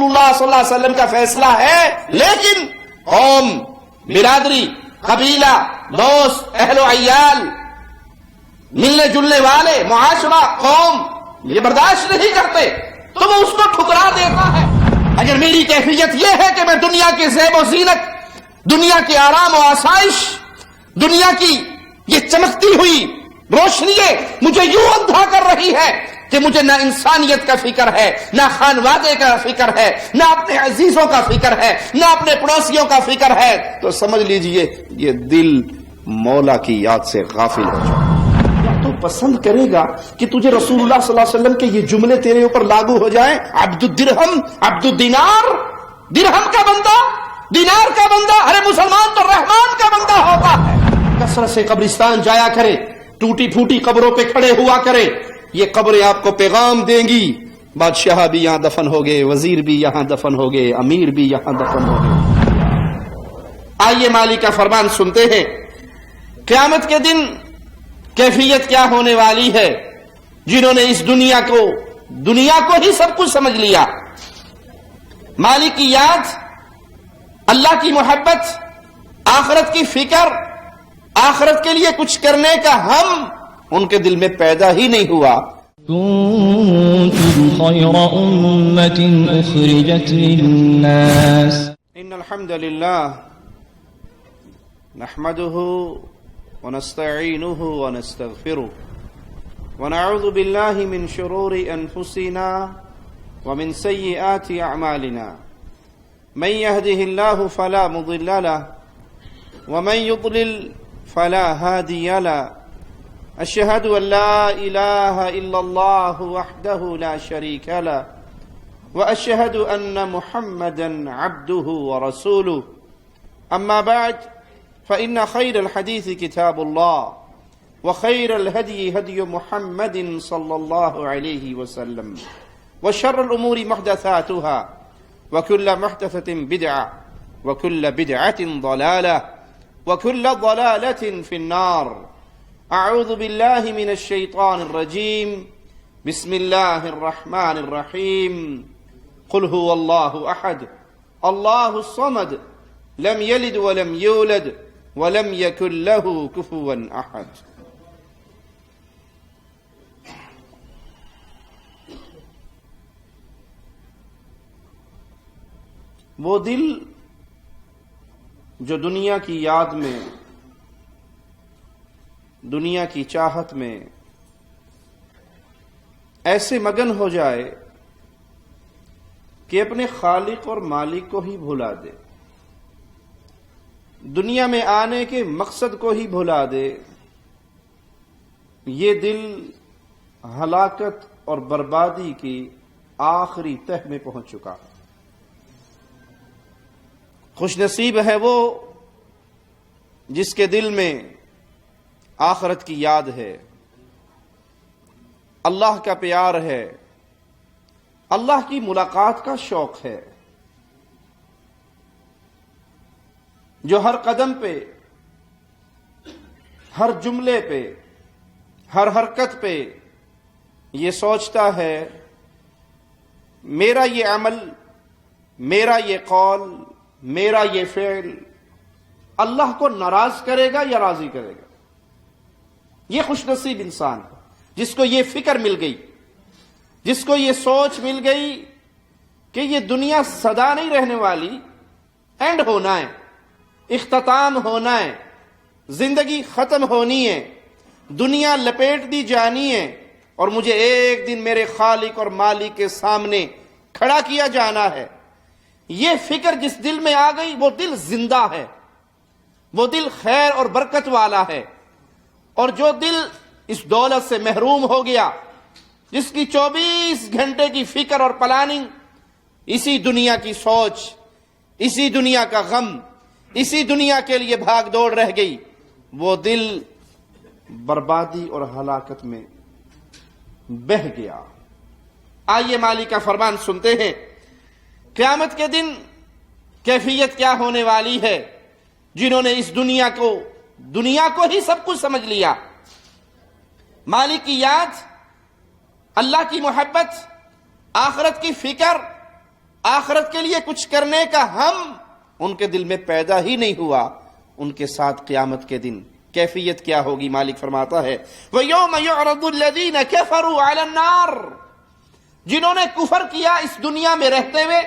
اللہ صلی اللہ علیہ وسلم کا فیصلہ ہے، لیکن قوم، برادری، قبیلہ، دوست، اہل و عیال، ملنے جلنے والے، معاشرہ، قوم یہ برداشت نہیں کرتے تو وہ اس کو ٹھکرا دیتا ہے۔ اگر میری کیفیت یہ ہے کہ میں دنیا کی زیب و زینت، دنیا کے آرام و آسائش، دنیا کی یہ چمکتی ہوئی روشنییں مجھے یوں اندھا کر رہی ہے کہ مجھے نہ انسانیت کا فکر ہے، نہ خانوادے کا فکر ہے، نہ اپنے عزیزوں کا فکر ہے، نہ اپنے پڑوسیوں کا فکر ہے، تو سمجھ لیجئے یہ دل مولا کی یاد سے غافل ہو جائے۔ یا تو پسند کرے گا کہ تجھے رسول اللہ صلی اللہ علیہ وسلم کے یہ جملے تیرے اوپر لاگو ہو جائیں، عبد الدرہم، عبد الدینار، درہم کا بندہ، دینار کا بندہ، ارے مسلمان تو رحمان کا بندہ ہوتا ہے، کثرت سے قبرستان جایا کرے، ٹوٹی پھوٹی قبروں پہ کھڑے ہوا کرے، یہ قبریں آپ کو پیغام دیں گی، بادشاہ بھی یہاں دفن ہو گئے، وزیر بھی یہاں دفن ہو گئے، امیر بھی یہاں دفن ہو گئے۔ آئیے مالک کا فرمان سنتے ہیں، قیامت کے دن کیفیت کیا ہونے والی ہے جنہوں نے اس دنیا کو ہی سب کچھ سمجھ لیا۔ مالک کی یاد، اللہ کی محبت، آخرت کی فکر، آخرت کے لیے کچھ کرنے کا ہم ان کے دل میں پیدا ہی نہیں ہوا۔ كنتم خير أمة أخرجت للناس إن الحمد لله نحمده ونستعينه ونستغفره ونعوذ بالله من شرور أنفسنا ومن سيئات أعمالنا من يهده الله فلا مضل له ومن يضلل فلا هادي له أشهد أن لا إله إلا الله وحده لا شريك له وأشهد أن محمدا عبده ورسوله أما بعد فإن خير الحديث كتاب الله وخير الهدي هدي محمد صلى الله عليه وسلم وشر الأمور محدثاتها وكل محدثة بدعة وكل بدعة ضلالة وكل ضلالة في النار أعوذ بالله من الشيطان الرجيم بسم الله الرحمن الرحيم قل هو الله أحد الله الصمد لم يلد ولم يولد ولم يكن له كفوا أحد۔ وہ دل جو دنیا کی یاد میں، دنیا کی چاہت میں ایسے مگن ہو جائے کہ اپنے خالق اور مالک کو ہی بھلا دے، دنیا میں آنے کے مقصد کو ہی بھلا دے، یہ دل ہلاکت اور بربادی کی آخری تہ میں پہنچ چکا۔ خوش نصیب ہے وہ جس کے دل میں آخرت کی یاد ہے، اللہ کا پیار ہے، اللہ کی ملاقات کا شوق ہے، جو ہر قدم پہ، ہر جملے پہ، ہر حرکت پہ یہ سوچتا ہے میرا یہ عمل، میرا یہ قول، میرا یہ فعل اللہ کو ناراض کرے گا یا راضی کرے گا۔ یہ خوش نصیب انسان ہے جس کو یہ فکر مل گئی، جس کو یہ سوچ مل گئی کہ یہ دنیا سدا نہیں رہنے والی، اینڈ ہونا ہے، اختتام ہونا ہے، زندگی ختم ہونی ہے، دنیا لپیٹ دی جانی ہے، اور مجھے ایک دن میرے خالق اور مالک کے سامنے کھڑا کیا جانا ہے۔ یہ فکر جس دل میں آ گئی وہ دل زندہ ہے، وہ دل خیر اور برکت والا ہے، اور جو دل اس دولت سے محروم ہو گیا، جس کی 24 گھنٹے کی فکر اور پلاننگ اسی دنیا کی سوچ، اسی دنیا کا غم، اسی دنیا کے لیے بھاگ دوڑ رہ گئی، وہ دل بربادی اور ہلاکت میں بہہ گیا۔ آئیے مالک کا فرمان سنتے ہیں، قیامت کے دن کیفیت کیا ہونے والی ہے جنہوں نے اس دنیا کو ہی سب کچھ سمجھ لیا۔ مالک کی یاد، اللہ کی محبت، آخرت کی فکر، آخرت کے لیے کچھ کرنے کا ہم ان کے دل میں پیدا ہی نہیں ہوا، ان کے ساتھ قیامت کے دن کیفیت کیا ہوگی؟ مالک فرماتا ہے وَيَوْمَ يُعْرَضُ الَّذِينَ كَفَرُوا عَلَى النَّارِ، جنہوں نے کفر کیا اس دنیا میں رہتے ہوئے،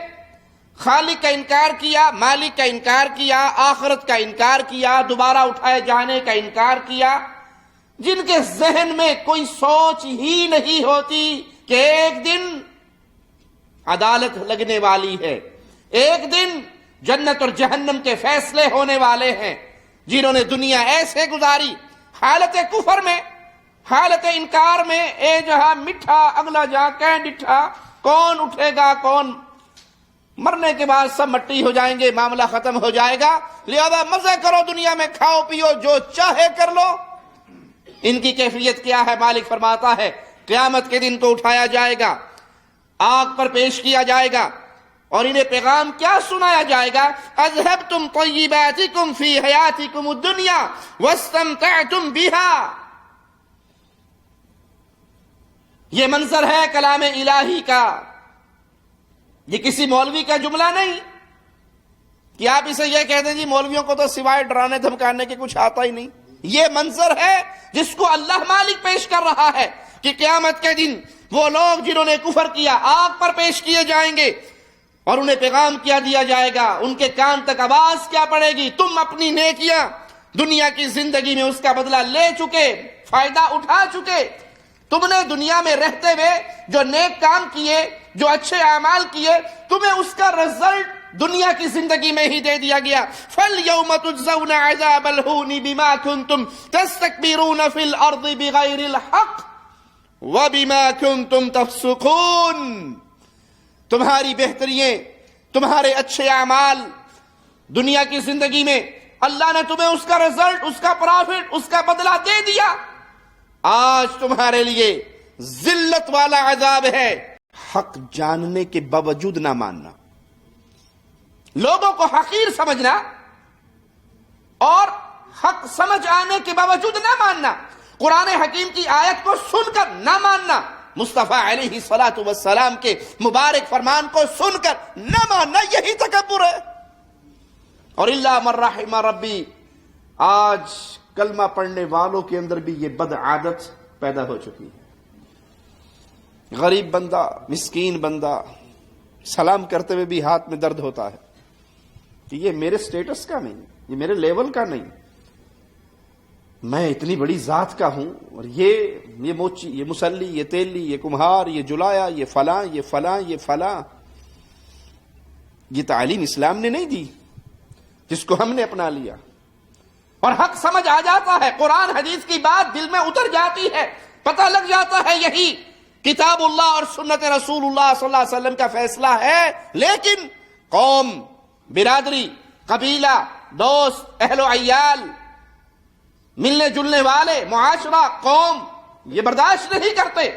خالق کا انکار کیا، مالک کا انکار کیا، آخرت کا انکار کیا، دوبارہ اٹھائے جانے کا انکار کیا، جن کے ذہن میں کوئی سوچ ہی نہیں ہوتی کہ ایک دن عدالت لگنے والی ہے، ایک دن جنت اور جہنم کے فیصلے ہونے والے ہیں، جنہوں نے دنیا ایسے گزاری حالت کفر میں، حالت انکار میں، اے جہاں میٹھا اگلا جا کے ڈٹھا، کون اٹھے گا کون، مرنے کے بعد سب مٹی ہو جائیں گے، معاملہ ختم ہو جائے گا، لہذا مزے کرو دنیا میں، کھاؤ پیو جو چاہے کر لو۔ ان کی کیفیت کیا ہے؟ مالک فرماتا ہے قیامت کے دن کو اٹھایا جائے گا، آگ پر پیش کیا جائے گا، اور انہیں پیغام کیا سنایا جائے گا؟ اذهبتم طیباتکم فی حیاتکم الدنیا واستمتعتم بها۔ یہ منظر ہے کلام الہی کا، یہ کسی مولوی کا جملہ نہیں کہ آپ اسے یہ کہہ دیں جی مولویوں کو تو سوائے ڈرانے دھمکانے کے کچھ آتا ہی نہیں۔ یہ منظر ہے جس کو اللہ مالک پیش کر رہا ہے کہ قیامت کے دن وہ لوگ جنہوں نے کفر کیا آگ پر پیش کیے جائیں گے، اور انہیں پیغام کیا دیا جائے گا، ان کے کان تک آواز کیا پڑے گی؟ تم اپنی نیکیاں دنیا کی زندگی میں اس کا بدلہ لے چکے، فائدہ اٹھا چکے، تم نے دنیا میں رہتے ہوئے جو نیک کام کیے، جو اچھے اعمال کیے، تمہیں اس کا رزلٹ دنیا کی زندگی میں ہی دے دیا گیا۔ فَالْيَوْمَ تُجْزَوْنَ عَذَابَ الْهُونِ بِمَا كُنْتُمْ تَسْتَكْبِرُونَ فِي الْأَرْضِ بِغَيْرِ الْحَقِّ وَبِمَا كُنْتُمْ تَفْسُقُونَ۔ تمہاری بہترییں، تمہارے اچھے اعمال دنیا کی زندگی میں اللہ نے تمہیں اس کا رزلٹ، اس کا پرافٹ، اس کا بدلہ دے دیا، آج تمہارے لیے ذلت والا عذاب ہے۔ حق جاننے کے باوجود نہ ماننا، لوگوں کو حقیر سمجھنا اور حق سمجھ آنے کے باوجود نہ ماننا، قرآن حکیم کی آیت کو سن کر نہ ماننا، مصطفیٰ علیہ الصلاۃ والسلام کے مبارک فرمان کو سن کر نہ ماننا، یہی تکبر ہے۔ اور الا من رحم ربی، آج کلمہ پڑھنے والوں کے اندر بھی یہ بد عادت پیدا ہو چکی ہے۔ غریب بندہ، مسکین بندہ سلام کرتے ہوئے بھی ہاتھ میں درد ہوتا ہے کہ یہ میرے سٹیٹس کا نہیں، یہ میرے لیول کا نہیں، میں اتنی بڑی ذات کا ہوں، اور یہ موچی، یہ مسلی، یہ تیلی، یہ کمہار، یہ جلایا، یہ فلاں، یہ فلاں، یہ فلاں۔ یہ تعلیم اسلام نے نہیں دی جس کو ہم نے اپنا لیا، اور حق سمجھ آ جاتا ہے، قرآن حدیث کی بات دل میں اتر جاتی ہے، پتہ لگ جاتا ہے یہی کتاب اللہ اور سنت رسول اللہ صلی اللہ علیہ وسلم کا فیصلہ ہے، لیکن قوم، برادری، قبیلہ، دوست، اہل و عیال، ملنے جلنے والے، معاشرہ، قوم یہ برداشت نہیں کرتے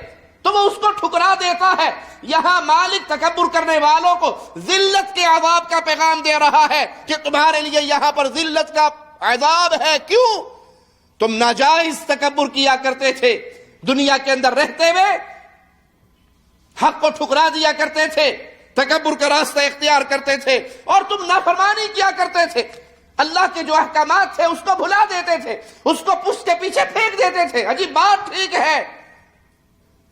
تو وہ اس کو ٹھکرا دیتا ہے۔ یہاں مالک تکبر کرنے والوں کو ذلت کے عذاب کا پیغام دے رہا ہے کہ تمہارے لیے یہاں پر ذلت کا عذاب ہے۔ کیوں؟ تم ناجائز تکبر کیا کرتے تھے، دنیا کے اندر رہتے ہوئے حق کو ٹھکرا دیا کرتے تھے، تکبر کا راستہ اختیار کرتے تھے، اور تم نافرمانی کیا کرتے تھے، اللہ کے جو احکامات تھے اس کو بھلا دیتے تھے، اس کو پشت کے پیچھے پھینک دیتے تھے۔ عجیب بات ٹھیک ہے،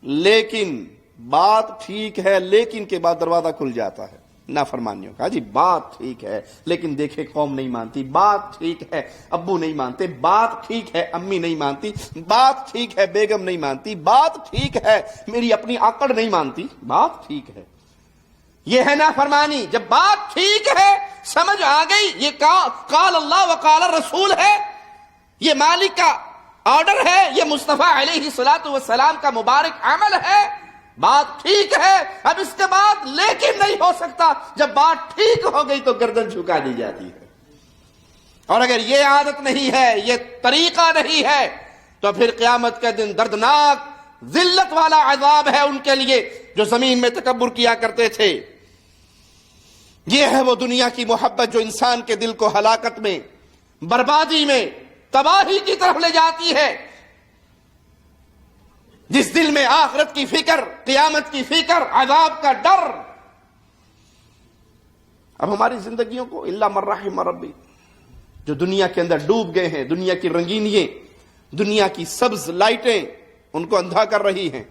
لیکن بات ٹھیک ہے لیکن کے بعد دروازہ کھل جاتا ہے نافرمانیوں کا۔ جی بات ٹھیک ہے لیکن دیکھے قوم نہیں مانتی، بات ٹھیک ہے ابو نہیں مانتے، بات ٹھیک ہے امی نہیں مانتی، بات ٹھیک ہے بیگم نہیں مانتی، بات ٹھیک ہے میری اپنی آکڑ نہیں مانتی، بات ٹھیک ہے۔ یہ ہے نافرمانی۔ جب بات ٹھیک ہے، سمجھ آ گئی یہ قال اللہ وقال رسول ہے، یہ مالک کا آرڈر ہے، یہ مصطفیٰ علیہ الصلاۃ والسلام کا مبارک عمل ہے، بات ٹھیک ہے، اب اس کے بعد لیکن نہیں ہو سکتا۔ جب بات ٹھیک ہو گئی تو گردن جھکا دی جاتی ہے، اور اگر یہ عادت نہیں ہے، یہ طریقہ نہیں ہے، تو پھر قیامت کے دن دردناک ذلت والا عذاب ہے ان کے لیے جو زمین میں تکبر کیا کرتے تھے۔ یہ ہے وہ دنیا کی محبت جو انسان کے دل کو ہلاکت میں، بربادی میں، تباہی کی طرف لے جاتی ہے۔ جس دل میں آخرت کی فکر، قیامت کی فکر، عذاب کا ڈر، اب ہماری زندگیوں کو الا من رحم ربی، جو دنیا کے اندر ڈوب گئے ہیں، دنیا کی رنگینیاں، دنیا کی سبز لائٹیں ان کو اندھا کر رہی ہیں۔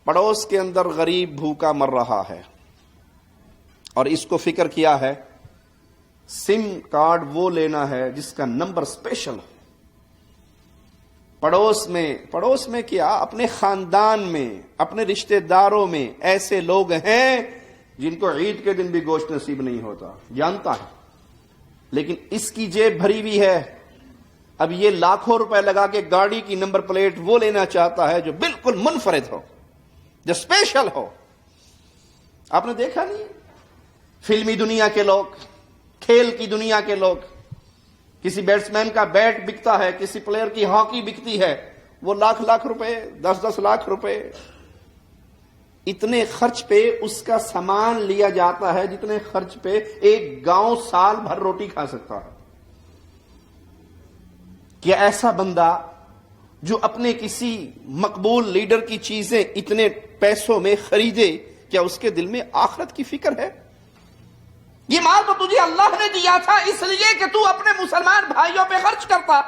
پڑوس کے اندر غریب بھوکا مر رہا ہے، اور اس کو فکر کیا ہے سم کارڈ وہ لینا ہے جس کا نمبر اسپیشل ہو۔ پڑوس میں کیا، اپنے خاندان میں، اپنے رشتہ داروں میں ایسے لوگ ہیں جن کو عید کے دن بھی گوشت نصیب نہیں ہوتا، جانتا ہے، لیکن اس کی جیب بھری ہوئی ہے۔ اب یہ لاکھوں روپے لگا کے گاڑی کی نمبر پلیٹ وہ لینا چاہتا ہے جو بالکل منفرد ہو، جو اسپیشل ہو۔ آپ نے دیکھا نہیں، فلمی دنیا کے لوگ، کھیل کی دنیا کے لوگ، کسی بیٹسمین کا بیٹ بکتا ہے، کسی پلیئر کی ہاکی بکتی ہے، وہ لاکھ روپے، 10 لاکھ روپے، اتنے خرچ پہ اس کا سامان لیا جاتا ہے جتنے خرچ پہ ایک گاؤں سال بھر روٹی کھا سکتا ہے۔ کیا ایسا بندہ جو اپنے کسی مقبول لیڈر کی چیزیں اتنے پیسوں میں خریدے، کیا اس کے دل میں آخرت کی فکر ہے؟ یہ مال تو تجھے اللہ نے دیا تھا اس لیے کہ تو اپنے مسلمان بھائیوں پہ خرچ کرتا،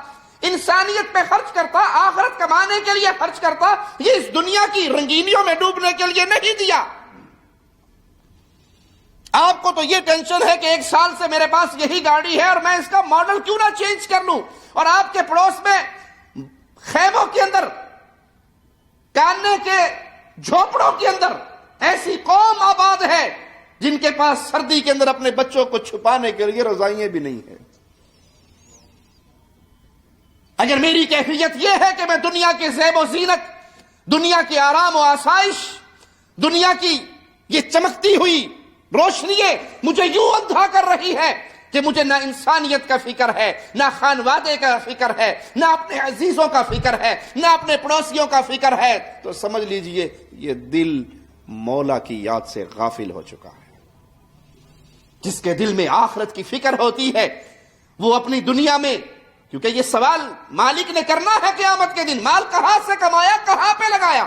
انسانیت پہ خرچ کرتا، آخرت کمانے کے لیے خرچ کرتا، یہ اس دنیا کی رنگینیوں میں ڈوبنے کے لیے نہیں دیا۔ آپ کو تو یہ ٹینشن ہے کہ 1 سال سے میرے پاس یہی گاڑی ہے اور میں اس کا ماڈل کیوں نہ چینج کر لوں، اور آپ کے پڑوس میں خیموں کے اندر، کاننے کے جھوپڑوں کے اندر ایسی قوم آباد ہے جن کے پاس سردی کے اندر اپنے بچوں کو چھپانے کے لیے رضائیاں بھی نہیں ہیں۔ اگر میری کیفیت یہ ہے کہ میں دنیا کے زیب و زینت، دنیا کی آرام و آسائش، دنیا کی یہ چمکتی ہوئی روشنییں مجھے یوں اندھا کر رہی ہے کہ مجھے نہ انسانیت کا فکر ہے، نہ خانوادے کا فکر ہے، نہ اپنے عزیزوں کا فکر ہے، نہ اپنے پڑوسیوں کا فکر ہے، تو سمجھ لیجئے یہ دل مولا کی یاد سے غافل ہو چکا ہے۔ جس کے دل میں آخرت کی فکر ہوتی ہے وہ اپنی دنیا میں، کیونکہ یہ سوال مالک نے کرنا ہے قیامت کے دن، مال کہاں سے کمایا، کہاں پہ لگایا؟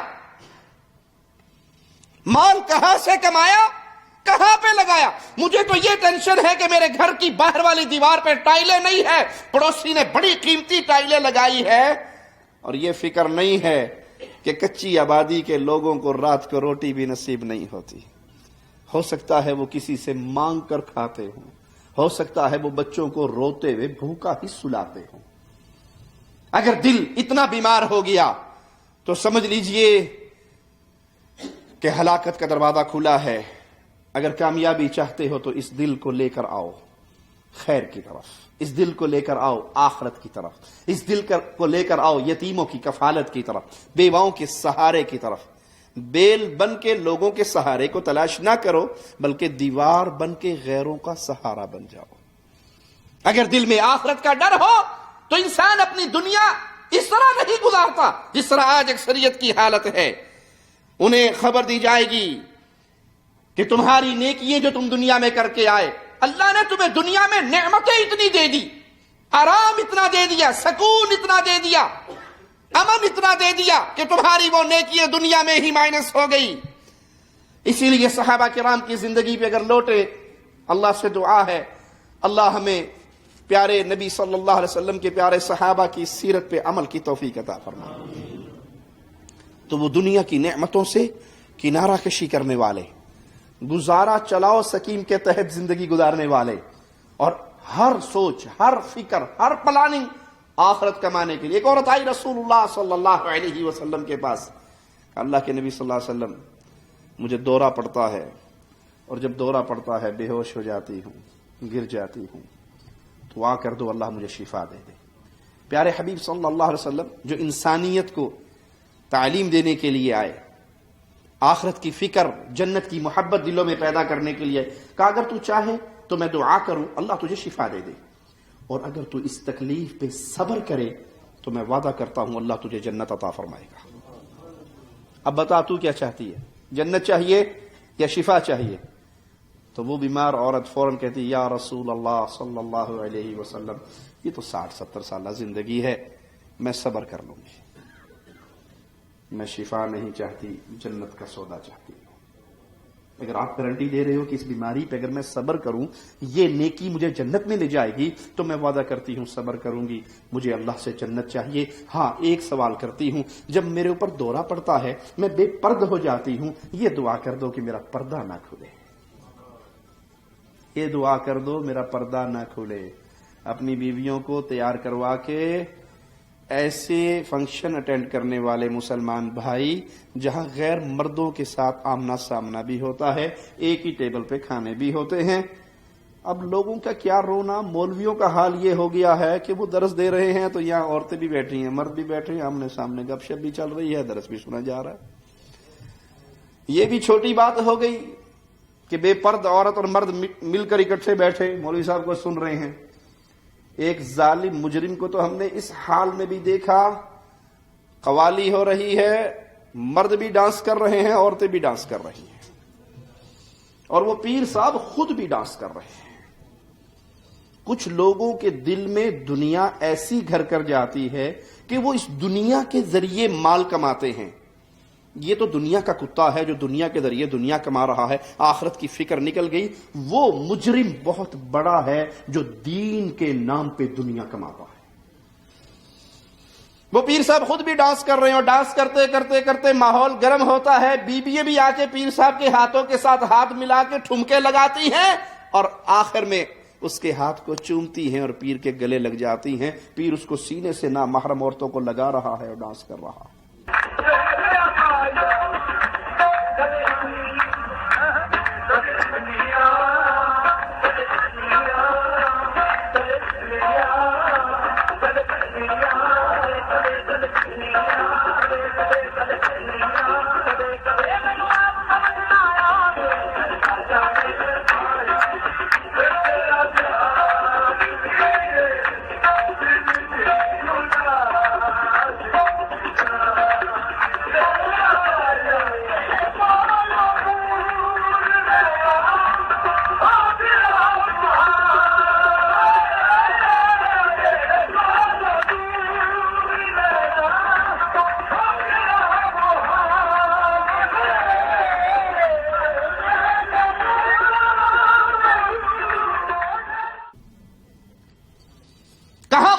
مال کہاں سے کمایا، کہاں پہ لگایا؟ مجھے تو یہ ٹینشن ہے کہ میرے گھر کی باہر والی دیوار پہ ٹائلیں نہیں ہے، پڑوسی نے بڑی قیمتی ٹائلیں لگائی ہے، اور یہ فکر نہیں ہے کہ کچی آبادی کے لوگوں کو رات کو روٹی بھی نصیب نہیں ہوتی۔ ہو سکتا ہے وہ کسی سے مانگ کر کھاتے ہوں، ہو سکتا ہے وہ بچوں کو روتے ہوئے بھوکا ہی سلاتے ہوں۔ اگر دل اتنا بیمار ہو گیا تو سمجھ لیجئے کہ ہلاکت کا دروازہ کھلا ہے۔ اگر کامیابی چاہتے ہو تو اس دل کو لے کر آؤ خیر کی طرف، اس دل کو لے کر آؤ آخرت کی طرف، اس دل کو لے کر آؤ یتیموں کی کفالت کی طرف، بیواؤں کے سہارے کی طرف۔ بیل بن کے لوگوں کے سہارے کو تلاش نہ کرو، بلکہ دیوار بن کے غیروں کا سہارا بن جاؤ۔ اگر دل میں آخرت کا ڈر ہو تو انسان اپنی دنیا اس طرح نہیں گزارتا جس طرح آج اکثریت کی حالت ہے۔ انہیں خبر دی جائے گی کہ تمہاری نیکیاں جو تم دنیا میں کر کے آئے، اللہ نے تمہیں دنیا میں نعمتیں اتنی دے دی، آرام اتنا دے دیا، سکون اتنا دے دیا، امن اتنا دے دیا کہ تمہاری وہ نیکیاں دنیا میں ہی مائنس ہو گئی۔ اسی لیے صحابہ کرام کی زندگی پہ اگر لوٹے، اللہ سے دعا ہے اللہ ہمیں پیارے نبی صلی اللہ علیہ وسلم کے پیارے صحابہ کی سیرت پہ عمل کی توفیق عطا فرمائے۔ تو وہ دنیا کی نعمتوں سے کنارہ کشی کرنے والے، گزارا چلاؤ سکیم کے تحت زندگی گزارنے والے، اور ہر سوچ، ہر فکر، ہر پلاننگ آخرت کمانے کے لیے۔ ایک عورت آئی رسول اللہ صلی اللہ علیہ وسلم کے پاس، اللہ کے نبی صلی اللہ علیہ وسلم مجھے دورہ پڑتا ہے، اور جب دورہ پڑتا ہے بے ہوش ہو جاتی ہوں، گر جاتی ہوں، دعا کر دو اللہ مجھے شفا دے دے۔ پیارے حبیب صلی اللہ علیہ وسلم جو انسانیت کو تعلیم دینے کے لیے آئے، آخرت کی فکر، جنت کی محبت دلوں میں پیدا کرنے کے لیے، کہا اگر تو چاہے تو میں دعا کروں اللہ تجھے شفا دے دے، اور اگر تو اس تکلیف پہ صبر کرے تو میں وعدہ کرتا ہوں اللہ تجھے جنت عطا فرمائے گا۔ اب بتا تو کیا چاہتی ہے، جنت چاہیے یا شفا چاہیے؟ تو وہ بیمار عورت فوراً کہتی یا رسول اللہ صلی اللہ علیہ وسلم، یہ تو 60-70 سالہ زندگی ہے، میں صبر کر لوں گی، میں شفا نہیں چاہتی، جنت کا سودا چاہتی ہوں۔ 60 سال 70 سال زندگی ہے، میں صبر کر لوں گی، میں شفا نہیں چاہتی، جنت کا سودا چاہتی ہوں۔ 60 سال 70 سال زندگی ہے، میں صبر کر لوں گی، میں شفا نہیں چاہتی، جنت کا سودا چاہتی ہوں۔ اگر آپ گارنٹی دے رہے ہو کہ اس بیماری پہ اگر میں صبر کروں یہ نیکی مجھے جنت میں لے جائے گی، تو میں وعدہ کرتی ہوں صبر کروں گی، مجھے اللہ سے جنت چاہیے۔ ہاں ایک سوال کرتی ہوں، جب میرے اوپر دورہ پڑتا ہے میں بے پرد ہو جاتی ہوں، یہ دعا کر دو کہ میرا پردہ نہ کھلے، یہ دعا کر دو میرا پردہ نہ کھلے۔ اپنی بیویوں کو تیار کروا کے ایسے فنکشن اٹینڈ کرنے والے مسلمان بھائی جہاں غیر مردوں کے ساتھ آمنا سامنا بھی ہوتا ہے، ایک ہی ٹیبل پہ کھانے بھی ہوتے ہیں۔ اب لوگوں کا کیا رونا، مولویوں کا حال یہ ہو گیا ہے کہ وہ درس دے رہے ہیں تو یہاں عورتیں بھی بیٹھی ہیں، مرد بھی بیٹھے ہیں، آمنے سامنے گپ شپ بھی چل رہی ہے، درس بھی سنا جا رہا ہے۔ یہ بھی چھوٹی بات ہو گئی کہ بے پرد عورت اور مرد مل کر اکٹھے بیٹھے مولوی صاحب کو سن رہے ہیں۔ ایک ظالم مجرم کو تو ہم نے اس حال میں بھی دیکھا، قوالی ہو رہی ہے، مرد بھی ڈانس کر رہے ہیں، عورتیں بھی ڈانس کر رہی ہیں، اور وہ پیر صاحب خود بھی ڈانس کر رہے ہیں۔ کچھ لوگوں کے دل میں دنیا ایسی گھر کر جاتی ہے کہ وہ اس دنیا کے ذریعے مال کماتے ہیں۔ یہ تو دنیا کا کتا ہے جو دنیا کے ذریعے دنیا کما رہا ہے، آخرت کی فکر نکل گئی۔ وہ مجرم بہت بڑا ہے جو دین کے نام پہ دنیا کماتا ہے۔ وہ پیر صاحب خود بھی ڈانس کر رہے ہیں، اور ڈانس کرتے کرتے کرتے ماحول گرم ہوتا ہے، بیوییں بھی آ کے پیر صاحب کے ہاتھوں کے ساتھ ہاتھ ملا کے ٹھمکے لگاتی ہیں، اور آخر میں اس کے ہاتھ کو چومتی ہیں اور پیر کے گلے لگ جاتی ہیں۔ پیر اس کو سینے سے نامحرم عورتوں کو لگا رہا ہے اور ڈانس کر رہا ہے۔